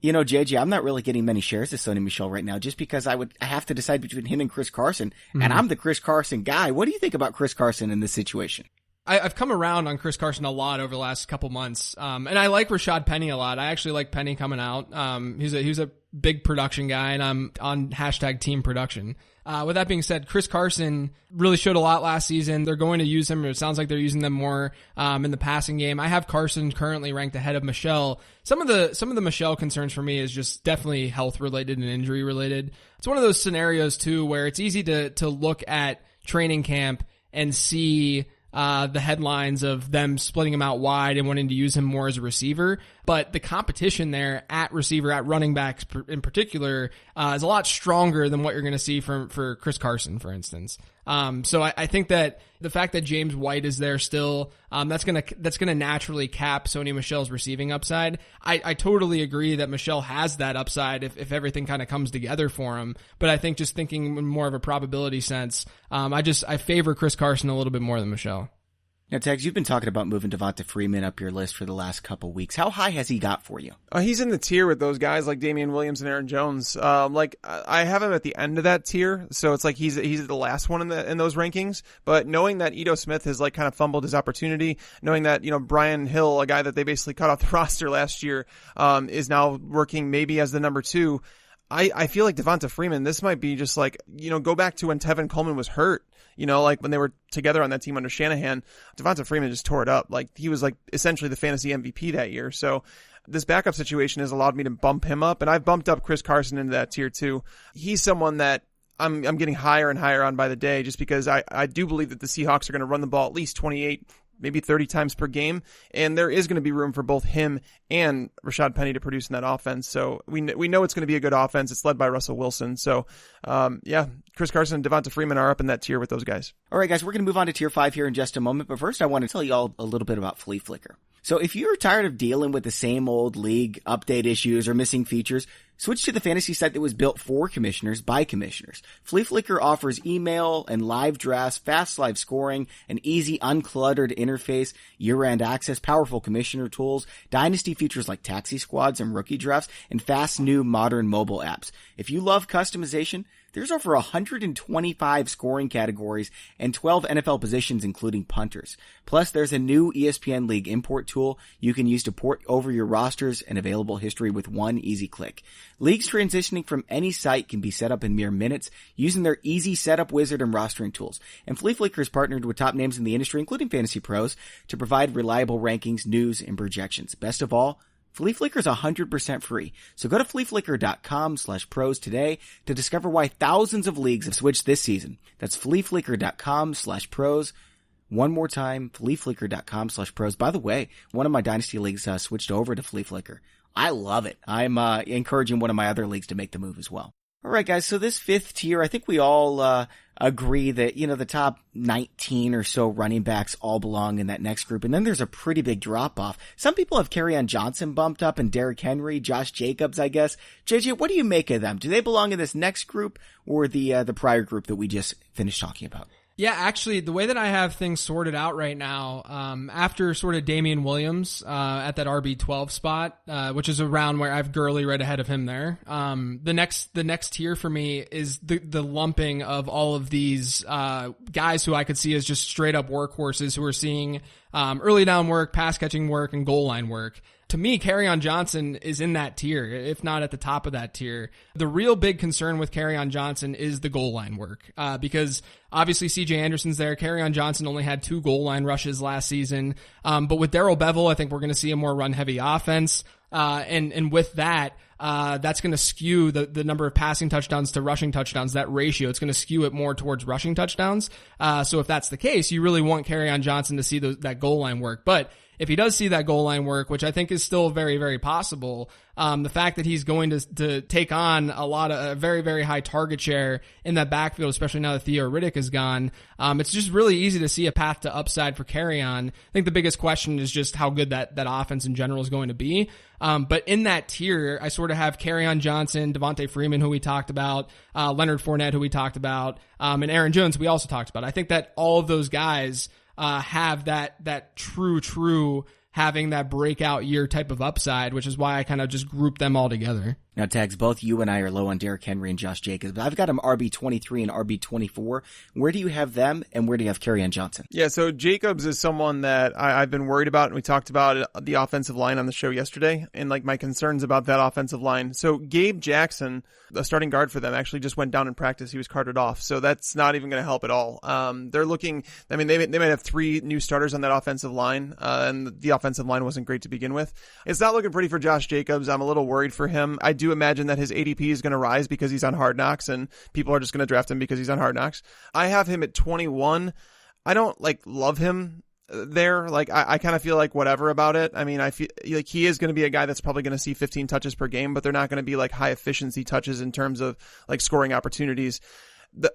You know, JJ, I'm not really getting many shares of Sony Michel right now just because I have to decide between him and Chris Carson, and I'm the Chris Carson guy. What do you think about Chris Carson in this situation? I've come around on Chris Carson a lot over the last couple months. And I like Rashad Penny a lot. I actually like Penny coming out. He's a big production guy, and I'm on #team production. With that being said, Chris Carson really showed a lot last season. They're going to use him, or it sounds like they're using them more, in the passing game. I have Carson currently ranked ahead of Michel. Some of the Michel concerns for me is just definitely health related and injury related. It's one of those scenarios too, where it's easy to look at training camp and see the headlines of them splitting him out wide and wanting to use him more as a receiver. But the competition there at receiver, at running backs in particular, is a lot stronger than what you're going to see for Chris Carson, for instance. So I think that the fact that James White is there still, that's gonna naturally cap Sony Michel's receiving upside. I totally agree that Michel has that upside if everything kind of comes together for him. But I think just thinking in more of a probability sense, I favor Chris Carson a little bit more than Michel. Now, Tags, you've been talking about moving Devonta Freeman up your list for the last couple weeks. How high has he got for you? He's in the tier with those guys like Damien Williams and Aaron Jones. I have him at the end of that tier, so it's like he's the last one in those rankings. But knowing that Ito Smith has like kind of fumbled his opportunity, knowing that Brian Hill, a guy that they basically cut off the roster last year, is now working maybe as the number 2. I feel like Devonta Freeman, this might be just like, go back to when Tevin Coleman was hurt, like when they were together on that team under Shanahan. Devonta Freeman just tore it up. Like he was like essentially the fantasy MVP that year. So this backup situation has allowed me to bump him up, and I've bumped up Chris Carson into that tier too. He's someone that I'm getting higher and higher on by the day, just because I do believe that the Seahawks are going to run the ball at least 28, maybe 30 times per game, and there is going to be room for both him and Rashad Penny to produce in that offense. So we know it's going to be a good offense. It's led by Russell Wilson. So Chris Carson and Devonta Freeman are up in that tier with those guys. All right, guys, we're going to move on to tier 5 here in just a moment, but first I want to tell you all a little bit about Fleaflicker. So if you're tired of dealing with the same old league update issues or missing features, switch to the fantasy site that was built for commissioners by commissioners. Fleaflicker offers email and live drafts, fast live scoring, an easy, uncluttered interface, year-end access, powerful commissioner tools, dynasty features like taxi squads and rookie drafts, and fast new modern mobile apps. If you love customization, there's over 125 scoring categories and 12 NFL positions, including punters. Plus, there's a new ESPN League import tool you can use to port over your rosters and available history with one easy click. Leagues transitioning from any site can be set up in mere minutes using their easy setup wizard and rostering tools. And Fleaflicker has partnered with top names in the industry, including FantasyPros, to provide reliable rankings, news, and projections. Best of all, Fleaflicker is 100% free. So go to fleaflicker.com/pros today to discover why thousands of leagues have switched this season. That's fleaflicker.com/pros. One more time, fleaflicker.com/pros. By the way, one of my dynasty leagues switched over to Fleaflicker. I love it. I'm encouraging one of my other leagues to make the move as well. All right, guys. So this 5th tier, I think we all agree that, the top 19 or so running backs all belong in that next group. And then there's a pretty big drop off. Some people have Kerryon Johnson bumped up and Derrick Henry, Josh Jacobs, I guess. JJ, what do you make of them? Do they belong in this next group or the prior group that we just finished talking about? Yeah, actually, the way that I have things sorted out right now, after sort of Damien Williams at that RB12 spot, which is around where I have Gurley right ahead of him there. The next tier for me is the lumping of all of these guys who I could see as just straight up workhorses who are seeing early down work, pass catching work, and goal line work. To me, Kerryon Johnson is in that tier, if not at the top of that tier. The real big concern with Kerryon Johnson is the goal line work, because obviously CJ Anderson's there. Kerryon Johnson only had 2 goal line rushes last season. But with Darrell Bevel, I think we're going to see a more run heavy offense. And with that, that's going to skew the number of passing touchdowns to rushing touchdowns, that ratio. It's going to skew it more towards rushing touchdowns. So if that's the case, you really want Kerryon Johnson to see that goal line work. But if he does see that goal line work, which I think is still very, very possible, the fact that he's going to take on a very, very high target share in that backfield, especially now that Theo Riddick is gone, it's just really easy to see a path to upside for Kerryon. I think the biggest question is just how good that offense in general is going to be. But in that tier, I sort of have Kerryon Johnson, Devontae Freeman, who we talked about, Leonard Fournette, who we talked about, and Aaron Jones, we also talked about. I think that all of those guys have that true having that breakout year type of upside, which is why I kind of just grouped them all together. Now, Tags, both you and I are low on Derrick Henry and Josh Jacobs, but I've got them RB23 and RB24. Where do you have them, and where do you have Kerryon Johnson? Yeah, so Jacobs is someone that I've been worried about, and we talked about the offensive line on the show yesterday, and like my concerns about that offensive line. So Gabe Jackson, the starting guard for them, actually just went down in practice. He was carted off, so that's not even going to help at all. They're looking, I mean, they might have 3 new starters on that offensive line, and the offensive line wasn't great to begin with. It's not looking pretty for Josh Jacobs. I'm a little worried for him. I do imagine that his ADP is going to rise because he's on Hard Knocks, and people are just going to draft him because he's on Hard Knocks. I have him at 21. I don't love him there. I kind of feel like whatever about it. I mean, I feel like he is going to be a guy that's probably going to see 15 touches per game, but they're not going to be high efficiency touches in terms of scoring opportunities.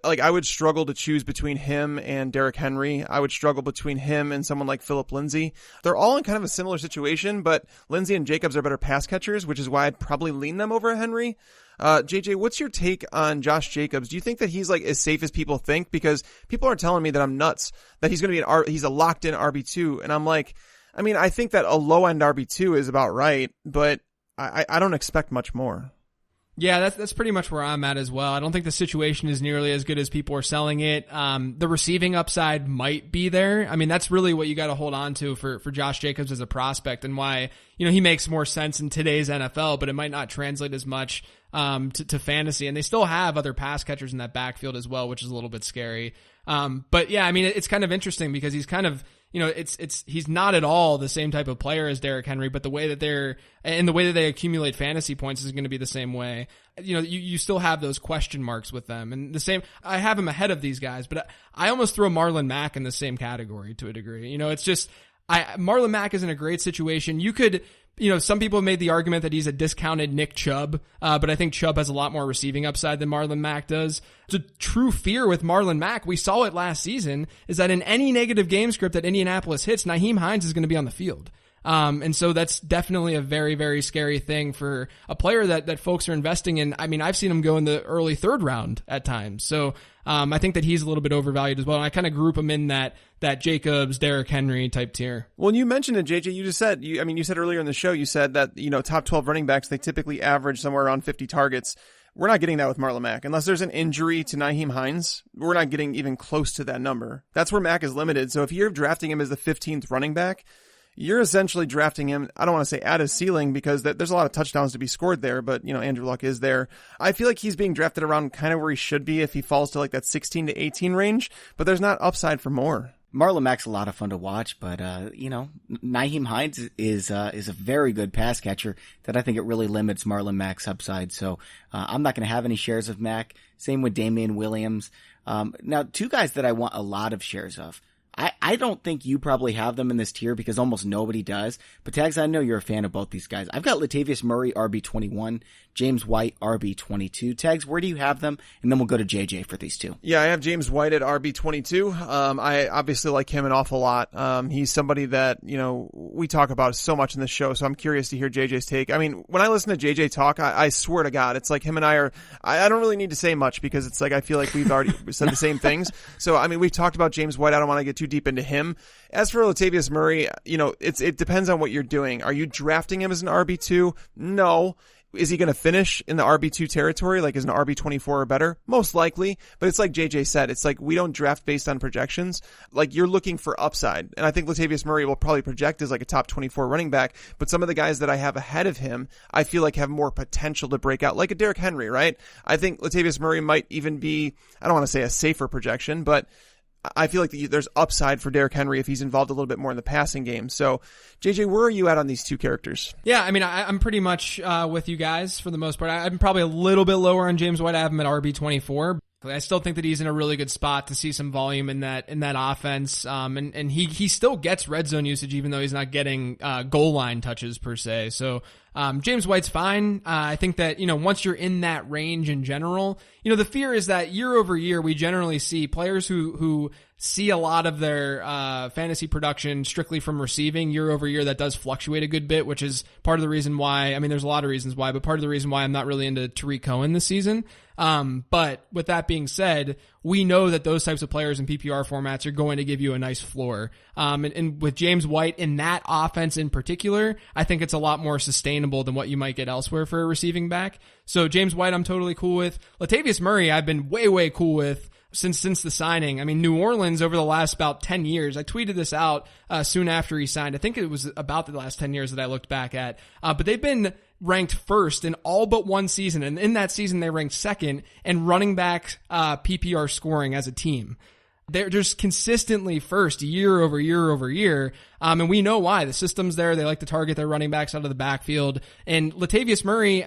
I would struggle to choose between him and Derrick Henry. I would struggle between him and someone like Phillip Lindsay. They're all in kind of a similar situation, but Lindsay and Jacobs are better pass catchers, which is why I'd probably lean them over Henry. JJ, what's your take on Josh Jacobs? Do you think that he's as safe as people think? Because people are telling me that I'm nuts, that he's going to be he's a locked in RB2. And I'm like, I mean, I think that a low end RB2 is about right, but I don't expect much more. Yeah, that's pretty much where I'm at as well. I don't think the situation is nearly as good as people are selling it. The receiving upside might be there. I mean, that's really what you got to hold on to for Josh Jacobs as a prospect, and why, he makes more sense in today's NFL, but it might not translate as much to fantasy. And they still have other pass catchers in that backfield as well, which is a little bit scary. But yeah, I mean, it's kind of interesting because he's kind of, he's not at all the same type of player as Derrick Henry, but the way that they accumulate fantasy points is going to be the same way. You still have those question marks with them, and the same, I have him ahead of these guys, but I almost throw Marlon Mack in the same category to a degree. It's just, Marlon Mack is in a great situation. You could, some people have made the argument that he's a discounted Nick Chubb, but I think Chubb has a lot more receiving upside than Marlon Mack does. The true fear with Marlon Mack, we saw it last season, is that in any negative game script that Indianapolis hits, Nyheim Hines is going to be on the field. And so that's definitely a very, very scary thing for a player that folks are investing in. I mean, I've seen him go in the early 3rd round at times. So, I think that he's a little bit overvalued as well. And I kind of group him in that Jacobs, Derrick Henry type tier. Well, you mentioned it, JJ. You just said, you said earlier in the show, you said that, top 12 running backs, they typically average somewhere around 50 targets. We're not getting that with Marlon Mack. Unless there's an injury to Nyheim Hines, we're not getting even close to that number. That's where Mack is limited. So if you're drafting him as the 15th running back, you're essentially drafting him, I don't want to say at his ceiling, because there's a lot of touchdowns to be scored there, but, Andrew Luck is there. I feel like he's being drafted around kind of where he should be if he falls to that 16 to 18 range, but there's not upside for more. Marlon Mack's a lot of fun to watch, but, Nyheim Hines is a very good pass catcher that I think it really limits Marlon Mack's upside. So, I'm not going to have any shares of Mack. Same with Damien Williams. Now, 2 guys that I want a lot of shares of. I don't think you probably have them in this tier because almost nobody does. But Tags, I know you're a fan of both these guys. I've got Latavius Murray, RB21, James White, RB22. Tags, where do you have them? And then we'll go to JJ for these 2. Yeah, I have James White at RB22. I obviously like him an awful lot. He's somebody that, we talk about so much in this show, so I'm curious to hear JJ's take. I mean, when I listen to JJ talk, I swear to God, it's like him and I don't really need to say much because it's I feel like we've already said the same things. So, I mean, we've talked about James White. I don't want to get too deep into him. As for Latavius Murray, it depends on what you're doing. Are you drafting him as an RB2? No. Is he going to finish in the RB2 territory? Is an RB24 or better? Most likely. But it's like JJ said, it's we don't draft based on projections. You're looking for upside. And I think Latavius Murray will probably project as a top 24 running back. But some of the guys that I have ahead of him, I feel have more potential to break out, like a Derrick Henry, right? I think Latavius Murray might even be, I don't want to say a safer projection, but I feel there's upside for Derrick Henry if he's involved a little bit more in the passing game. So, JJ, where are you at on these 2 characters? Yeah, I mean, I'm pretty much with you guys for the most part. I'm probably a little bit lower on James White. I have him at RB24. realistically. I still think that he's in a really good spot to see some volume in that offense. And he still gets red zone usage even though he's not getting goal line touches per se. So James White's fine. I think that, once you're in that range in general, the fear is that year over year, we generally see players who see a lot of their fantasy production strictly from receiving year over year. That does fluctuate a good bit, which is part of the reason why, there's a lot of reasons why, but part of the reason why I'm not really into Tariq Cohen this season. But with that being said, we know that those types of players in PPR formats are going to give you a nice floor. And with James White in that offense in particular, I think it's a lot more sustainable than what you might get elsewhere for a receiving back. So James White, I'm totally cool with. Latavius Murray, I've been way cool with since the signing. New Orleans over the last about 10 years, I tweeted this out soon after he signed. I think it was about the last 10 years that I looked back at. But they've been ranked first in all but one season. And in that season, they ranked second in running back PPR scoring as a team. They're just consistently first year over year over year. And we know why. The system's there. They like to target their running backs out of the backfield. And Latavius Murray,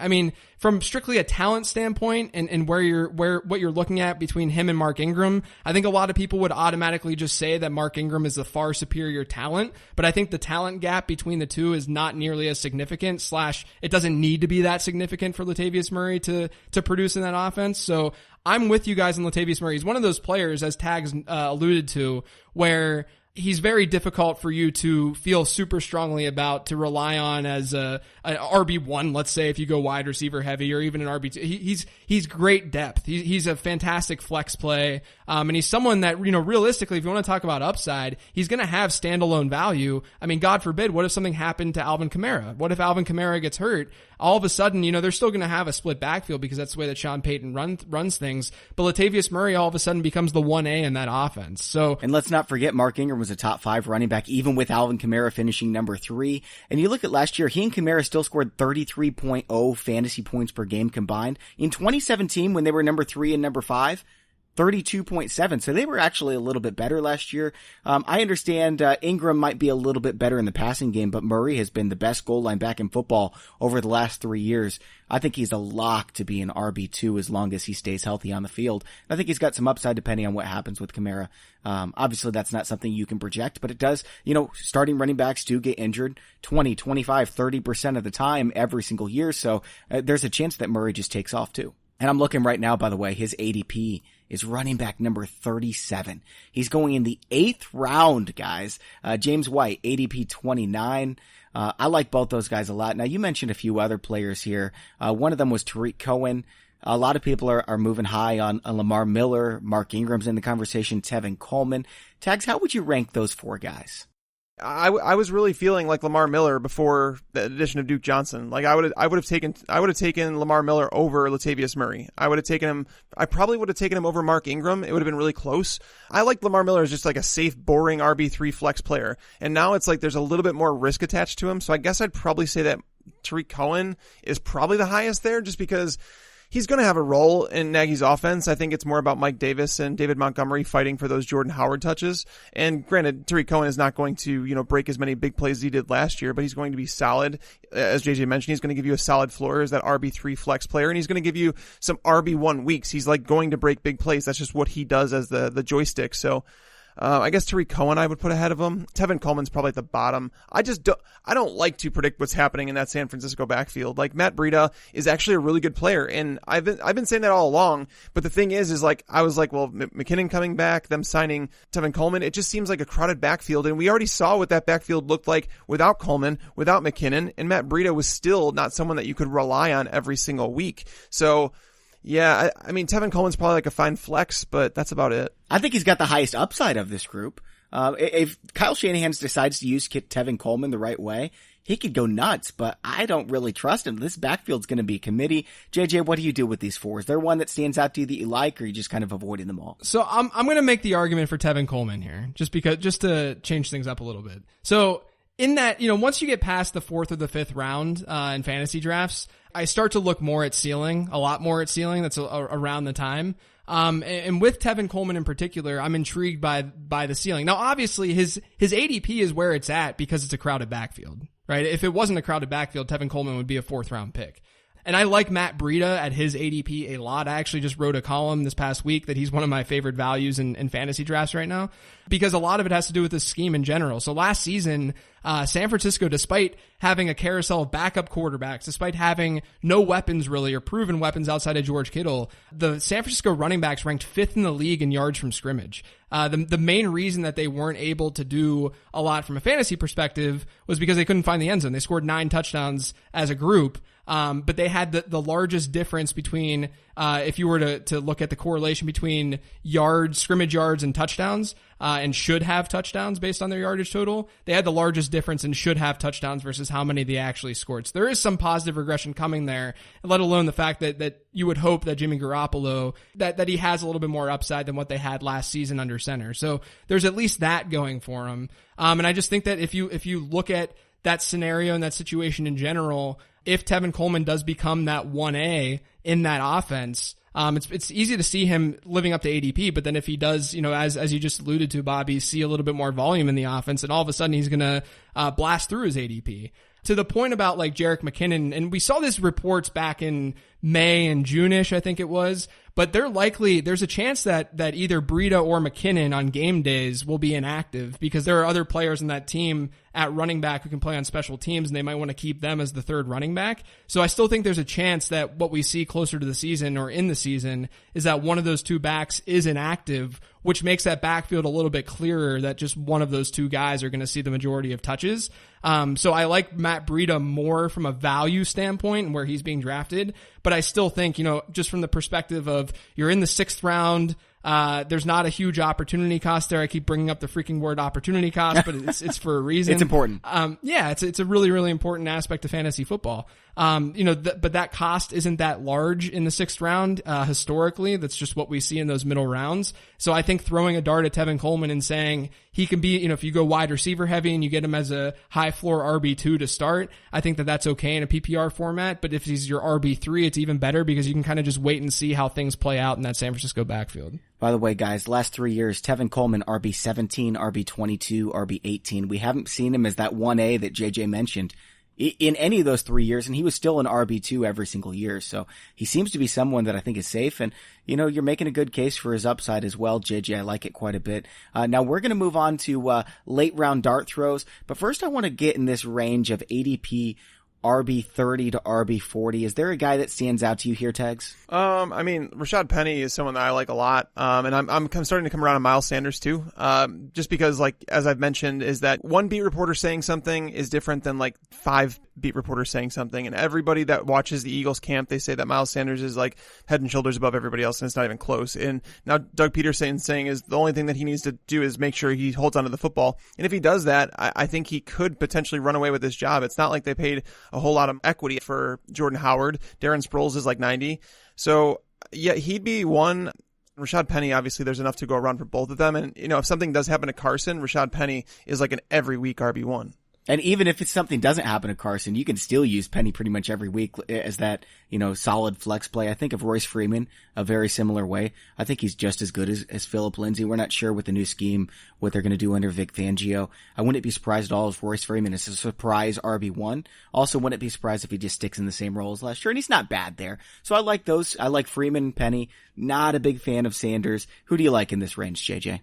from strictly a talent standpoint and what you're looking at between him and Mark Ingram, I think a lot of people would automatically just say that Mark Ingram is the far superior talent. But I think the talent gap between the two is not nearly as significant, / it doesn't need to be that significant for Latavius Murray to produce in that offense. So I'm with you guys on Latavius Murray. He's one of those players, as Tags alluded to, where he's very difficult for you to feel super strongly about, to rely on as an RB1, let's say, if you go wide receiver heavy, or even an RB2. He's great depth. He's a fantastic flex play. And he's someone that, realistically, if you want to talk about upside, he's going to have standalone value. God forbid, what if something happened to Alvin Kamara? What if Alvin Kamara gets hurt? All of a sudden, they're still going to have a split backfield because that's the way that Sean Payton runs things. But Latavius Murray all of a sudden becomes the 1A in that offense. So, and let's not forget, Mark Ingram was a top 5 running back, even with Alvin Kamara finishing number 3. And you look at last year, he and Kamara still scored 33.0 fantasy points per game combined. In 2017, when they were number 3 and number 5, 32.7. So they were actually a little bit better last year. I understand Ingram might be a little bit better in the passing game, but Murray has been the best goal line back in football over the last 3 years. I think he's a lock to be an RB2 as long as he stays healthy on the field. I think he's got some upside depending on what happens with Kamara. Obviously that's not something you can project, but it does, starting running backs do get injured 20, 25, 30% of the time every single year. So there's a chance that Murray just takes off too. And I'm looking right now, by the way, his ADP is running back number 37. He's going in the 8th round, guys. James White, ADP 29. I like both those guys a lot. Now, you mentioned a few other players here. One of them was Tariq Cohen. A lot of people are moving high on Lamar Miller. Mark Ingram's in the conversation. Tevin Coleman. Tags, how would you rank those 4 guys? I was really feeling like Lamar Miller before the addition of Duke Johnson. Like I would have taken Lamar Miller over Latavius Murray. I probably would have taken him over Mark Ingram. It would have been really close. I like Lamar Miller as just like a safe, boring RB3 flex player. And now it's like there's a little bit more risk attached to him. So I guess I'd probably say that Tariq Cohen is probably the highest there, just because he's going to have a role in Nagy's offense. I think it's more about Mike Davis and David Montgomery fighting for those Jordan Howard touches. And granted, Tariq Cohen is not going to, break as many big plays as he did last year, but he's going to be solid. As JJ mentioned, he's going to give you a solid floor as that RB3 flex player, and he's going to give you some RB1 weeks. He's like going to break big plays. That's just what he does as the joystick. So, I guess Tariq Cohen I would put ahead of him. Tevin Coleman's probably at the bottom. I don't like to predict what's happening in that San Francisco backfield. Like, Matt Breida is actually a really good player, and I've been saying that all along. But the thing is like, I was like, well, McKinnon coming back, them signing Tevin Coleman, it just seems like a crowded backfield, and we already saw what that backfield looked like without Coleman, without McKinnon, and Matt Breida was still not someone that you could rely on every single week. So, yeah, Tevin Coleman's probably like a fine flex, but that's about it. I think he's got the highest upside of this group. If Kyle Shanahan decides to use Tevin Coleman the right way, he could go nuts, but I don't really trust him. This backfield's going to be a committee. JJ, what do you do with these 4? Is there one that stands out to you that you like, or are you just kind of avoiding them all? So I'm going to make the argument for Tevin Coleman here, just to change things up a little bit. So in that, once you get past the 4th or the 5th round in fantasy drafts, I start to look more at ceiling, a lot more at ceiling. That's around the time. And with Tevin Coleman in particular, I'm intrigued by the ceiling. Now, obviously, his ADP is where it's at because it's a crowded backfield, right? If it wasn't a crowded backfield, Tevin Coleman would be a 4th round pick. And I like Matt Breida at his ADP a lot. I actually just wrote a column this past week that he's one of my favorite values in fantasy drafts right now, because a lot of it has to do with the scheme in general. So last season, San Francisco, despite having a carousel of backup quarterbacks, despite having no weapons really, or proven weapons outside of George Kittle, the San Francisco running backs ranked 5th in the league in yards from scrimmage. The main reason that they weren't able to do a lot from a fantasy perspective was because they couldn't find the end zone. They scored 9 touchdowns as a group. But they had the largest difference between, if you were to look at the correlation between scrimmage yards and touchdowns, and should have touchdowns based on their yardage total, they had the largest difference in should have touchdowns versus how many they actually scored. So there is some positive regression coming there, let alone the fact that you would hope that Jimmy Garoppolo, that he has a little bit more upside than what they had last season under center. So there's at least that going for him. And I just think that if you look at that scenario and that situation in general, if Tevin Coleman does become that 1A in that offense, it's easy to see him living up to ADP, but then if he does, as you just alluded to, Bobby, see a little bit more volume in the offense, and all of a sudden he's going to blast through his ADP. To the point about like Jerick McKinnon, and we saw these reports back in May and June-ish, I think it was, but there's a chance that either Breida or McKinnon on game days will be inactive because there are other players in that team at running back who can play on special teams, and they might want to keep them as the third running back. So I still think there's a chance that what we see closer to the season or in the season is that one of those two backs is inactive, which makes that backfield a little bit clearer that just one of those two guys are going to see the majority of touches. So I like Matt Breida more from a value standpoint and where he's being drafted, but I still think, just from the perspective of you're in the 6th round, there's not a huge opportunity cost there. I keep bringing up the freaking word opportunity cost, but it's for a reason. It's important. It's a really, really important aspect of fantasy football. But that cost isn't that large in the 6th round, historically. That's just what we see in those middle rounds. So I think throwing a dart at Tevin Coleman and saying he can be, if you go wide receiver heavy and you get him as a high floor RB2 to start, I think that's okay in a PPR format. But if he's your RB3, it's even better because you can kind of just wait and see how things play out in that San Francisco backfield. By the way, guys, last 3 years, Tevin Coleman, RB17, RB22, RB18. We haven't seen him as that 1A that JJ mentioned in any of those 3 years, and he was still an RB2 every single year. So he seems to be someone that I think is safe, and you're making a good case for his upside as well, JJ. I like it quite a bit. Now we're going to move on to late round dart throws, but first I want to get in this range of ADP RB30 to RB40. Is there a guy that stands out to you here, Tags? Rashad Penny is someone that I like a lot. And I'm starting to come around on Miles Sanders too. Just because, like, as I've mentioned, is that one beat reporter saying something is different than like 5 beat reporters saying something. And everybody that watches the Eagles camp, they say that Miles Sanders is like head and shoulders above everybody else, and it's not even close. And now Doug Peterson saying is the only thing that he needs to do is make sure he holds onto the football. And if he does that, I think he could potentially run away with this job. It's not like they paid a whole lot of equity for Jordan Howard. Darren Sproles is like 90. So yeah, he'd be one. Rashad Penny, obviously there's enough to go around for both of them. And if something does happen to Carson, Rashad Penny is like an every week RB1. And even if something doesn't happen to Carson, you can still use Penny pretty much every week as that, solid flex play. I think of Royce Freeman a very similar way. I think he's just as good as Phillip Lindsay. We're not sure with the new scheme what they're going to do under Vic Fangio. I wouldn't be surprised at all if Royce Freeman is a surprise RB1. Also wouldn't be surprised if he just sticks in the same role as last year. And he's not bad there. So I like those. I like Freeman and Penny. Not a big fan of Sanders. Who do you like in this range, JJ?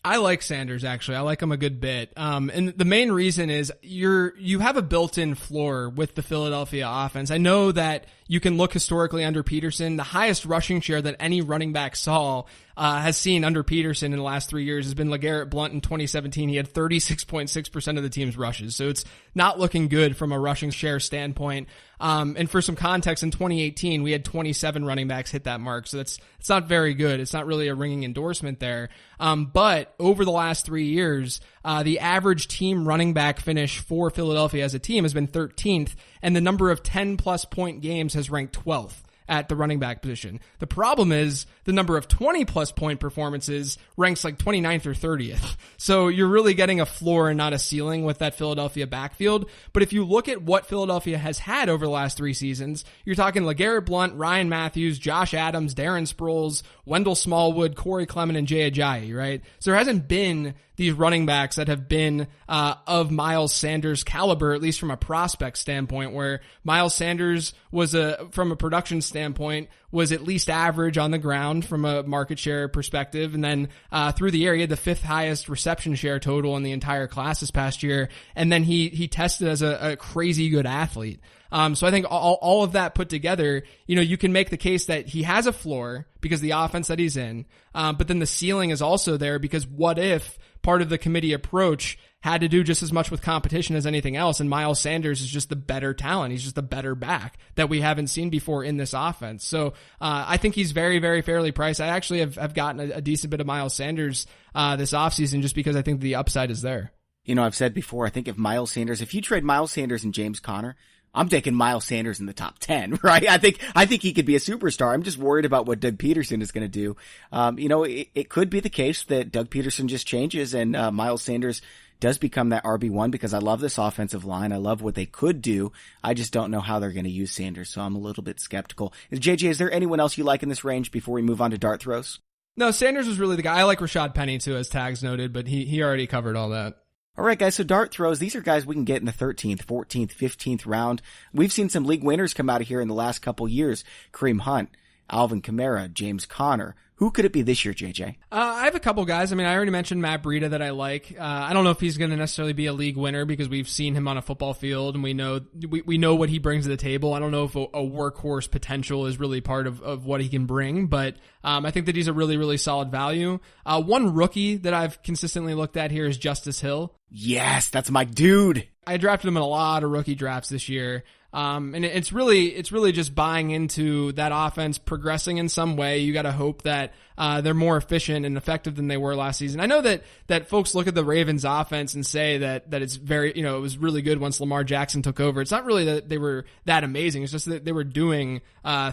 I like Sanders, actually. I like him a good bit. And the main reason is you have a built-in floor with the Philadelphia offense. I know that you can look historically under Peterson. The highest rushing share that any running back saw has seen under Peterson in the last 3 years has been LeGarrette Blount in 2017. He had 36.6% of the team's rushes. So it's not looking good from a rushing share standpoint. And for some context, in 2018, we had 27 running backs hit that mark. So it's not very good. It's not really a ringing endorsement there. But over the last 3 years, the average team running back finish for Philadelphia as a team has been 13th, and the number of 10-plus point games has ranked 12th. at the running back position. The problem is the number of 20-plus point performances ranks like 29th or 30th. So you're really getting a floor and not a ceiling with that Philadelphia backfield. But if you look at what Philadelphia has had over the last 3 seasons, you're talking LeGarrette Blount, Ryan Matthews, Josh Adams, Darren Sproles, Wendell Smallwood, Corey Clement, and Jay Ajayi, right? So there hasn't been these running backs that have been of Miles Sanders caliber, at least from a prospect standpoint, where Miles Sanders was from a production standpoint, was at least average on the ground from a market share perspective. And then through the air, he had the 5th highest reception share total in the entire class this past year. And then he tested as a crazy good athlete. So I think all of that put together, you can make the case that he has a floor because the offense that he's in, but then the ceiling is also there because what if part of the committee approach had to do just as much with competition as anything else, and Miles Sanders is just the better talent. He's just the better back that we haven't seen before in this offense. So I think he's very, very fairly priced. I actually have gotten a decent bit of Miles Sanders this offseason just because I think the upside is there. I've said before, I think if you trade Miles Sanders and James Conner, I'm taking Miles Sanders in the top 10, right? I think he could be a superstar. I'm just worried about what Doug Peterson is going to do. It could be the case that Doug Peterson just changes and Miles Sanders does become that RB1 because I love this offensive line. I love what they could do. I just don't know how they're going to use Sanders, so I'm a little bit skeptical. JJ, is there anyone else you like in this range before we move on to dart throws? No, Sanders was really the guy. I like Rashad Penny too, as Tags noted, but he already covered all that. All right, guys, so dart throws, these are guys we can get in the 13th, 14th, 15th round. We've seen some league winners come out of here in the last couple years. Kareem Hunt, Alvin Kamara, James Conner. Who could it be this year, JJ? I have a couple guys. I already mentioned Matt Breida that I like. I don't know if he's going to necessarily be a league winner because we've seen him on a football field and we know what he brings to the table. I don't know if a workhorse potential is really part of what he can bring, but I think that he's a really, really solid value. One rookie that I've consistently looked at here is Justice Hill. Yes, that's my dude. I drafted him in a lot of rookie drafts this year. And it's really just buying into that offense progressing in some way. You got to hope that they're more efficient and effective than they were last season. I know that folks look at the Ravens offense and say that it's very, it was really good once Lamar Jackson took over. It's not really that they were that amazing. It's just that they were doing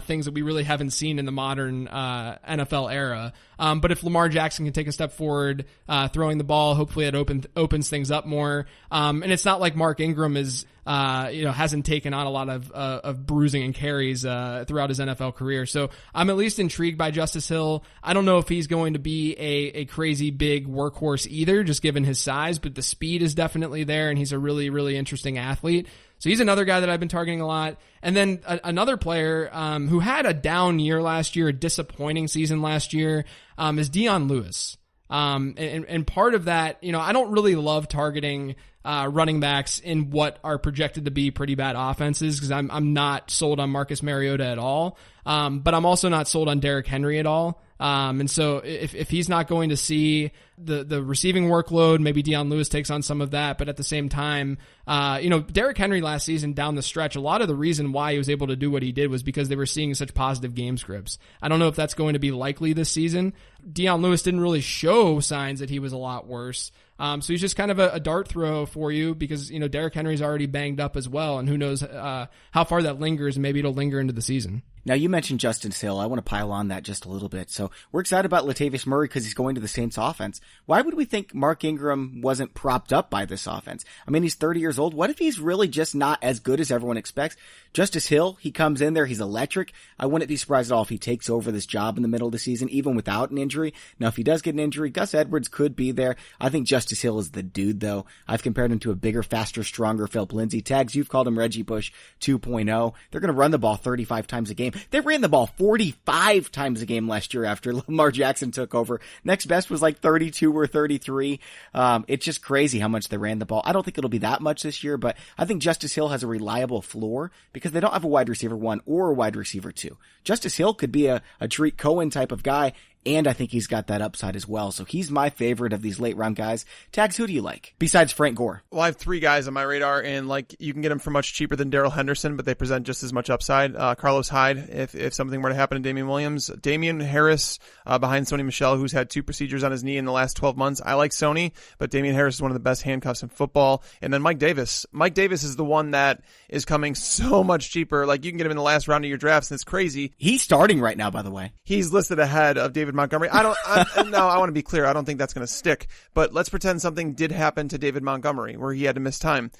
things that we really haven't seen in the modern NFL era. But if Lamar Jackson can take a step forward, throwing the ball, hopefully it opens things up more. And it's not like Mark Ingram is hasn't taken on a lot of bruising and carries throughout his NFL career. So I'm at least intrigued by Justice Hill. I don't know if he's going to be a crazy big workhorse either, just given his size, but the speed is definitely there, and he's a really, really interesting athlete. So he's another guy that I've been targeting a lot. And then another player who had a down year last year, a disappointing season last year, is Dion Lewis. And part of that, I don't really love targeting running backs in what are projected to be pretty bad offenses because I'm not sold on Marcus Mariota at all. But I'm also not sold on Derrick Henry at all. And so if he's not going to see the receiving workload, maybe Dion Lewis takes on some of that. But at the same time, Derrick Henry last season down the stretch, a lot of the reason why he was able to do what he did was because they were seeing such positive game scripts. I don't know if that's going to be likely this season. Dion Lewis didn't really show signs that he was a lot worse. So he's just kind of a dart throw for you because, Derrick Henry's already banged up as well. And who knows how far that lingers, and maybe it'll linger into the season. Now, you mentioned Justice Hill. I want to pile on that just a little bit. So we're excited about Latavius Murray because he's going to the Saints offense. Why would we think Mark Ingram wasn't propped up by this offense? He's 30 years old. What if he's really just not as good as everyone expects? Justice Hill, he comes in there. He's electric. I wouldn't be surprised at all if he takes over this job in the middle of the season, even without an injury. Now, if he does get an injury, Gus Edwards could be there. I think Justice Hill is the dude, though. I've compared him to a bigger, faster, stronger Philip Lindsay. Tags, you've called him Reggie Bush 2.0. They're going to run the ball 35 times a game. They ran the ball 45 times a game last year after Lamar Jackson took over. Next best was like 32 or 33. It's just crazy how much they ran the ball. I don't think it'll be that much this year, but I think Justice Hill has a reliable floor because they don't have a wide receiver 1 or a wide receiver 2. Justice Hill could be a Tariq Cohen type of guy, and I think he's got that upside as well. So he's my favorite of these late round guys. Tags, who do you like besides Frank Gore? Well, I have 3 guys on my radar, and like you can get them for much cheaper than Darrell Henderson, but they present just as much upside. Carlos Hyde, if something were to happen to Damien Williams, Damien Harris behind Sony Michel, who's had 2 procedures on his knee in the last 12 months. I like Sony, but Damien Harris is one of the best handcuffs in football. And then Mike Davis. Mike Davis is the one that is coming so much cheaper. Like you can get him in the last round of your drafts, and it's crazy. He's starting right now, by the way. He's listed ahead of David Montgomery. I want to be clear. I don't think that's going to stick, but let's pretend something did happen to David Montgomery where he had to miss time.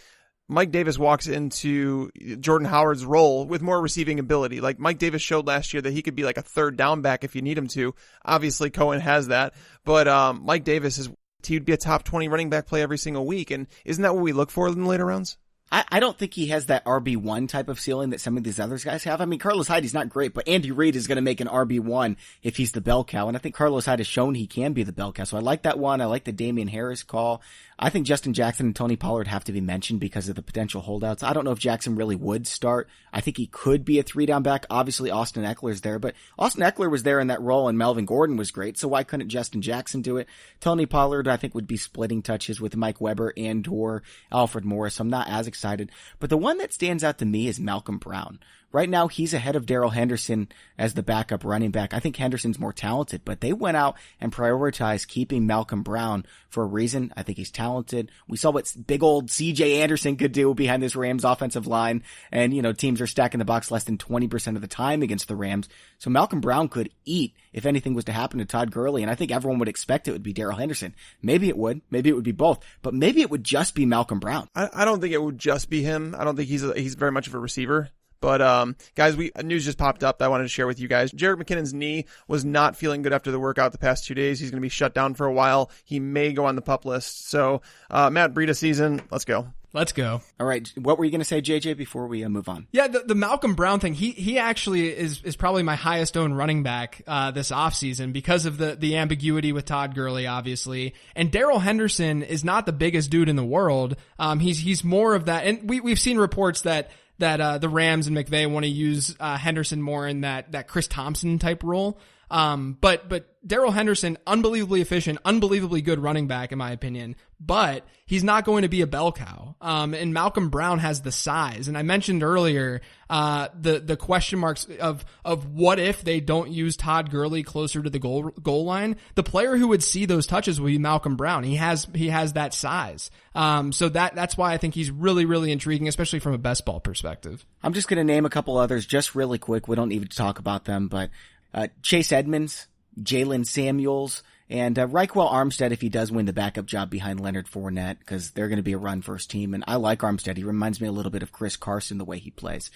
Mike Davis walks into Jordan Howard's role with more receiving ability. Like Mike Davis showed last year that he could be like a third down back if you need him to. Obviously Cohen has that, but Mike Davis he'd be a top 20 running back play every single week. And isn't that what we look for in the later rounds? I don't think he has that RB1 type of ceiling that some of these other guys have. I mean, Carlos Hyde, he's not great, but Andy Reid is going to make an RB1 if he's the bell cow. And I think Carlos Hyde has shown he can be the bell cow. So I like that one. I like the Damien Harris call. I think Justin Jackson and Tony Pollard have to be mentioned because of the potential holdouts. I don't know if Jackson really would start. I think he could be a 3-down back. Obviously, Austin Eckler's there, but Austin Eckler was there in that role and Melvin Gordon was great. So why couldn't Justin Jackson do it? Tony Pollard, I think, would be splitting touches with Mike Weber and or Alfred Morris. So I'm not as excited. But the one that stands out to me is Malcolm Brown. Right now, he's ahead of Darrell Henderson as the backup running back. I think Henderson's more talented, but they went out and prioritized keeping Malcolm Brown for a reason. I think he's talented. We saw what big old CJ Anderson could do behind this Rams offensive line. And, teams are stacking the box less than 20% of the time against the Rams. So Malcolm Brown could eat if anything was to happen to Todd Gurley. And I think everyone would expect it would be Darrell Henderson. Maybe it would. Maybe it would be both. But maybe it would just be Malcolm Brown. I don't think it would just be him. I don't think he's very much of a receiver. But, guys, news just popped up that I wanted to share with you guys. Jerick McKinnon's knee was not feeling good after the workout the past 2 days. He's going to be shut down for a while. He may go on the PUP list. So, Matt Breida season, let's go. Let's go. All right. What were you going to say, JJ, before we move on? Yeah, the Malcolm Brown thing, he actually is probably my highest owned running back this offseason because of the ambiguity with Todd Gurley, obviously. And Darrell Henderson is not the biggest dude in the world. He's more of that. And we've seen reports that the Rams and McVay want to use Henderson more in that Chris Thompson type role. But Darrell Henderson, unbelievably efficient, unbelievably good running back in my opinion, but he's not going to be a bell cow. And Malcolm Brown has the size. And I mentioned earlier, the question marks of what if they don't use Todd Gurley closer to the goal line. The player who would see those touches will be Malcolm Brown. He has that size. So that's why I think he's really, really intriguing, especially from a best ball perspective. I'm just going to name a couple others just really quick. We don't need to talk about them, but Chase Edmonds, Jalen Samuels, and Raekwon Armstead if he does win the backup job behind Leonard Fournette, because they're going to be a run-first team. And I like Armstead. He reminds me a little bit of Chris Carson, the way he plays.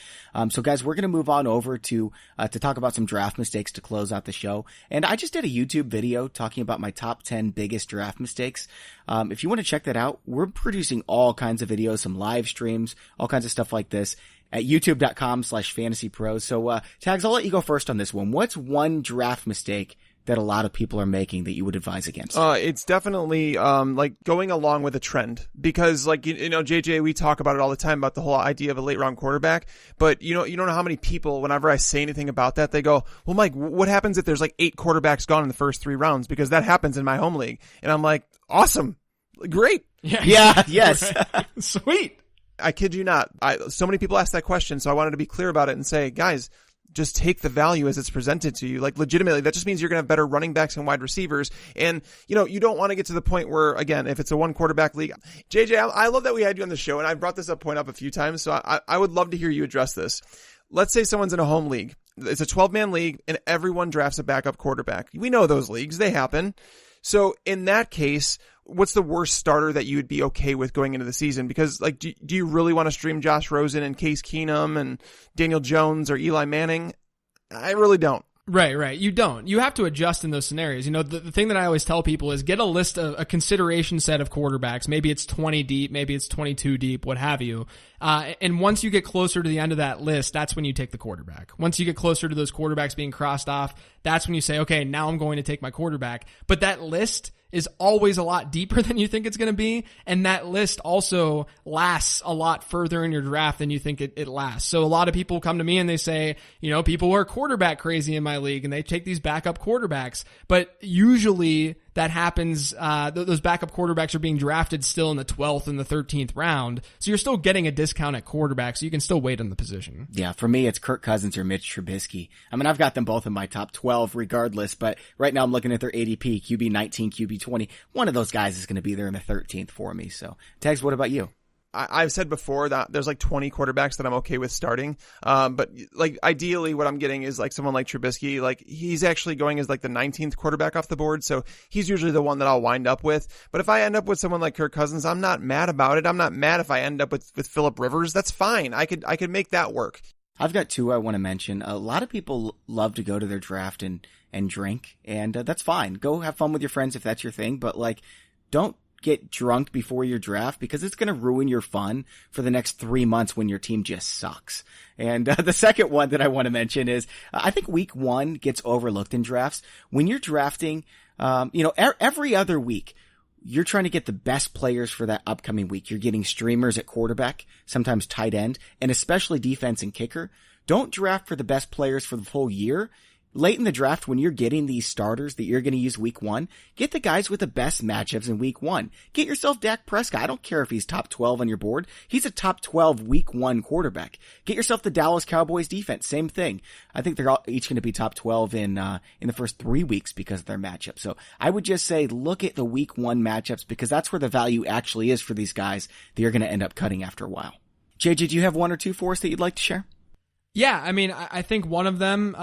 So guys, we're going to move on over to talk about some draft mistakes to close out the show. And I just did a YouTube video talking about my top 10 biggest draft mistakes. If you want to check that out, we're producing all kinds of videos, some live streams, all kinds of stuff like this at youtube.com/fantasypros. So, Tags, I'll let you go first on this one. What's one draft mistake that a lot of people are making that you would advise against? It's definitely, like going along with a trend because like, JJ, we talk about it all the time about the whole idea of a late round quarterback, but you don't know how many people, whenever I say anything about that, they go, well, Mike, what happens if there's like 8 quarterbacks gone in the first 3 rounds? Because that happens in my home league. And I'm like, awesome. Great. Yeah. Yes. Sweet. I kid you not. So many people ask that question, so I wanted to be clear about it and say, guys, just take the value as it's presented to you. Like legitimately, that just means you're going to have better running backs and wide receivers. And, you don't want to get to the point where, again, if it's a 1 quarterback league, JJ, I love that we had you on the show and I brought this point up a few times. So I would love to hear you address this. Let's say someone's in a home league. It's a 12-man league and everyone drafts a backup quarterback. We know those leagues. They happen. So in that case, what's the worst starter that you would be okay with going into the season? Because like, do you really want to stream Josh Rosen and Case Keenum and Daniel Jones or Eli Manning? I really don't. Right. You don't. You have to adjust in those scenarios. The thing that I always tell people is get a list of a consideration set of quarterbacks. Maybe it's 20 deep, maybe it's 22 deep, what have you. And once you get closer to the end of that list, that's when you take the quarterback. Once you get closer to those quarterbacks being crossed off, that's when you say, okay, now I'm going to take my quarterback. But that list is always a lot deeper than you think it's going to be. And that list also lasts a lot further in your draft than you think it lasts. So a lot of people come to me and they say, people are quarterback crazy in my league and they take these backup quarterbacks. But usually that happens, those backup quarterbacks are being drafted still in the 12th and the 13th round. So you're still getting a discount at quarterback, so you can still wait on the position. Yeah, for me, it's Kirk Cousins or Mitch Trubisky. I mean, I've got them both in my top 12 regardless, but right now I'm looking at their ADP, QB 19, QB 20. One of those guys is going to be there in the 13th for me. So, Tags, what about you? I've said before that there's like 20 quarterbacks that I'm okay with starting. But like ideally what I'm getting is like someone like Trubisky, like he's actually going as like the 19th quarterback off the board. So he's usually the one that I'll wind up with. But if I end up with someone like Kirk Cousins, I'm not mad about it. I'm not mad if I end up with Phillip Rivers. That's fine. I could make that work. I've got two I want to mention. A lot of people love to go to their draft and drink, and that's fine. Go have fun with your friends if that's your thing, but like, don't get drunk before your draft because it's going to ruin your fun for the next 3 months when your team just sucks. And the second one that I want to mention is I think week 1 gets overlooked in drafts. When you're drafting, every other week, you're trying to get the best players for that upcoming week. You're getting streamers at quarterback, sometimes tight end, and especially defense and kicker. Don't draft for the best players for the full year. Late in the draft, when you're getting these starters that you're going to use week 1, get the guys with the best matchups in week 1. Get yourself Dak Prescott. I don't care if he's top 12 on your board. He's a top 12 week 1 quarterback. Get yourself the Dallas Cowboys defense. Same thing. I think they're all each going to be top 12 in the first 3 weeks because of their matchup. So I would just say look at the week 1 matchups because that's where the value actually is for these guys that you're going to end up cutting after a while. JJ, do you have one or two for us that you'd like to share? Yeah, I mean, I think one of them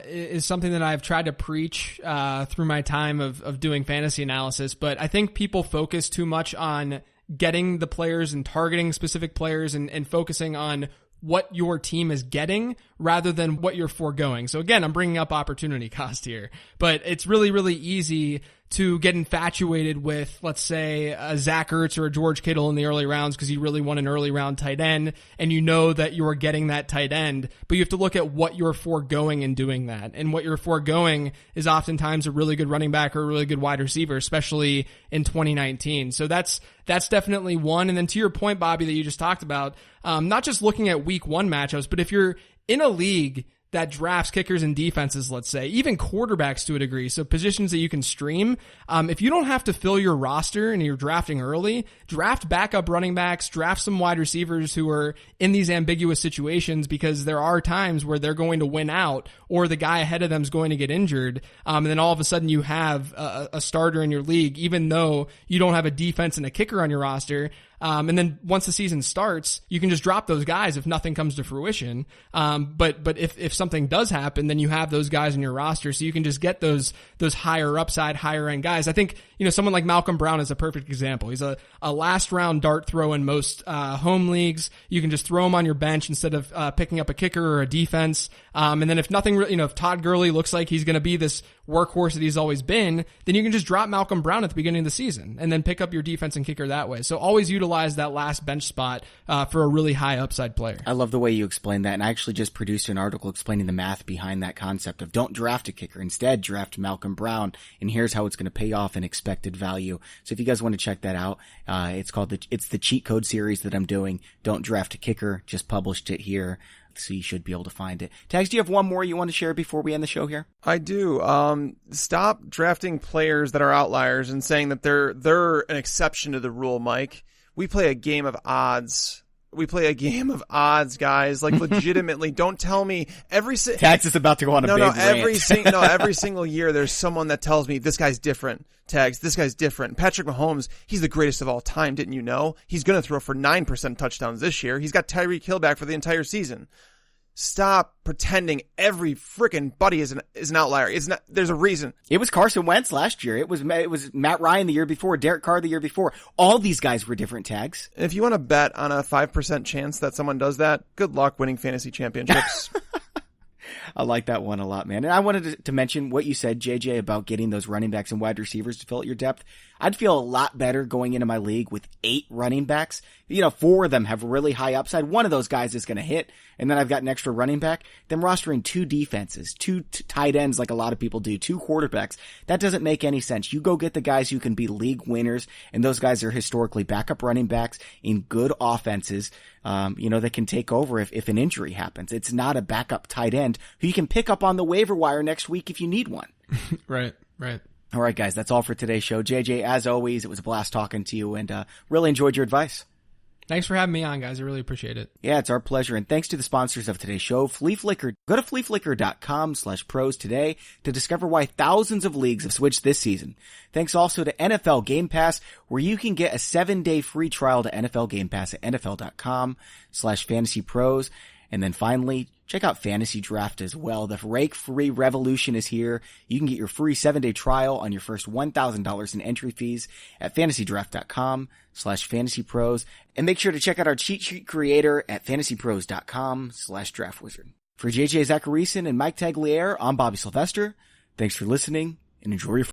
is something that I've tried to preach through my time of doing fantasy analysis, but I think people focus too much on getting the players and targeting specific players and focusing on what your team is getting rather than what you're foregoing. So again, I'm bringing up opportunity cost here, but it's really, really easy to get infatuated with, let's say, a Zach Ertz or a George Kittle in the early rounds because you really want an early round tight end and you know that you are getting that tight end, but you have to look at what you're foregoing in doing that. And what you're foregoing is oftentimes a really good running back or a really good wide receiver, especially in 2019. So that's definitely one. And then to your point, Bobby, that you just talked about, not just looking at week 1 matchups, but if you're in a league that drafts kickers and defenses, let's say, even quarterbacks to a degree, so positions that you can stream. If you don't have to fill your roster and you're drafting early, draft backup running backs, draft some wide receivers who are in these ambiguous situations because there are times where they're going to win out or the guy ahead of them is going to get injured. And then all of a sudden you have a starter in your league, even though you don't have a defense and a kicker on your roster. And then once the season starts, you can just drop those guys if nothing comes to fruition. But if something does happen, then you have those guys in your roster. So you can just get those higher upside, higher end guys. I think, someone like Malcolm Brown is a perfect example. He's a last round dart throw in most, home leagues. You can just throw him on your bench instead of, picking up a kicker or a defense. And then if nothing, if Todd Gurley looks like he's going to be this workhorse that he's always been, then you can just drop Malcolm Brown at the beginning of the season and then pick up your defense and kicker that way. So always utilize that last bench spot for a really high upside player. I love the way you explained that, and I actually just produced an article explaining the math behind that concept of don't draft a kicker, instead draft Malcolm Brown, and here's how it's going to pay off in expected value. So if you guys want to check that out, it's the cheat code series that I'm doing. Don't draft a kicker, just published it here. So you should be able to find it. Tags, do you have one more you want to share before we end the show here? I do. Stop drafting players that are outliers and saying that they're an exception to the rule, Mike. We play a game of odds. Guys. Like, legitimately, don't tell me Tags is about to go on a big rant. Every single year there's someone that tells me this guy's different. Tags, this guy's different. Patrick Mahomes, he's the greatest of all time, didn't you know? He's going to throw for 9% touchdowns this year. He's got Tyreek Hill back for the entire season. Stop pretending every freaking buddy is an outlier. It's not. There's a reason. It was Carson Wentz last year. It was Matt Ryan the year before. Derek Carr the year before. All these guys were different, Tags. And if you want to bet on a 5% chance that someone does that, good luck winning fantasy championships. I like that one a lot, man. And I wanted to mention what you said, JJ, about getting those running backs and wide receivers to fill out your depth. I'd feel a lot better going into my league with 8 running backs. 4 of them have really high upside. One of those guys is going to hit, and then I've got an extra running back. Then rostering 2 defenses, 2 tight ends like a lot of people do, 2 quarterbacks. That doesn't make any sense. You go get the guys who can be league winners, and those guys are historically backup running backs in good offenses, that can take over if an injury happens. It's not a backup tight end who you can pick up on the waiver wire next week if you need one. Right. All right, guys, that's all for today's show. JJ, as always, it was a blast talking to you, and really enjoyed your advice. Thanks for having me on, guys. I really appreciate it. Yeah, it's our pleasure. And thanks to the sponsors of today's show, Fleaflicker. Go to fleaflicker.com/pros today to discover why thousands of leagues have switched this season. Thanks also to NFL Game Pass, where you can get a 7-day free trial to NFL Game Pass at NFL.com/fantasypros. And then finally, check out Fantasy Draft as well. The rake-free revolution is here. You can get your free 7-day trial on your first $1,000 in entry fees at fantasydraft.com/fantasypros. And make sure to check out our cheat sheet creator at fantasypros.com/draftwizard. For JJ Zachariason and Mike Tagliere, I'm Bobby Sylvester. Thanks for listening and enjoy your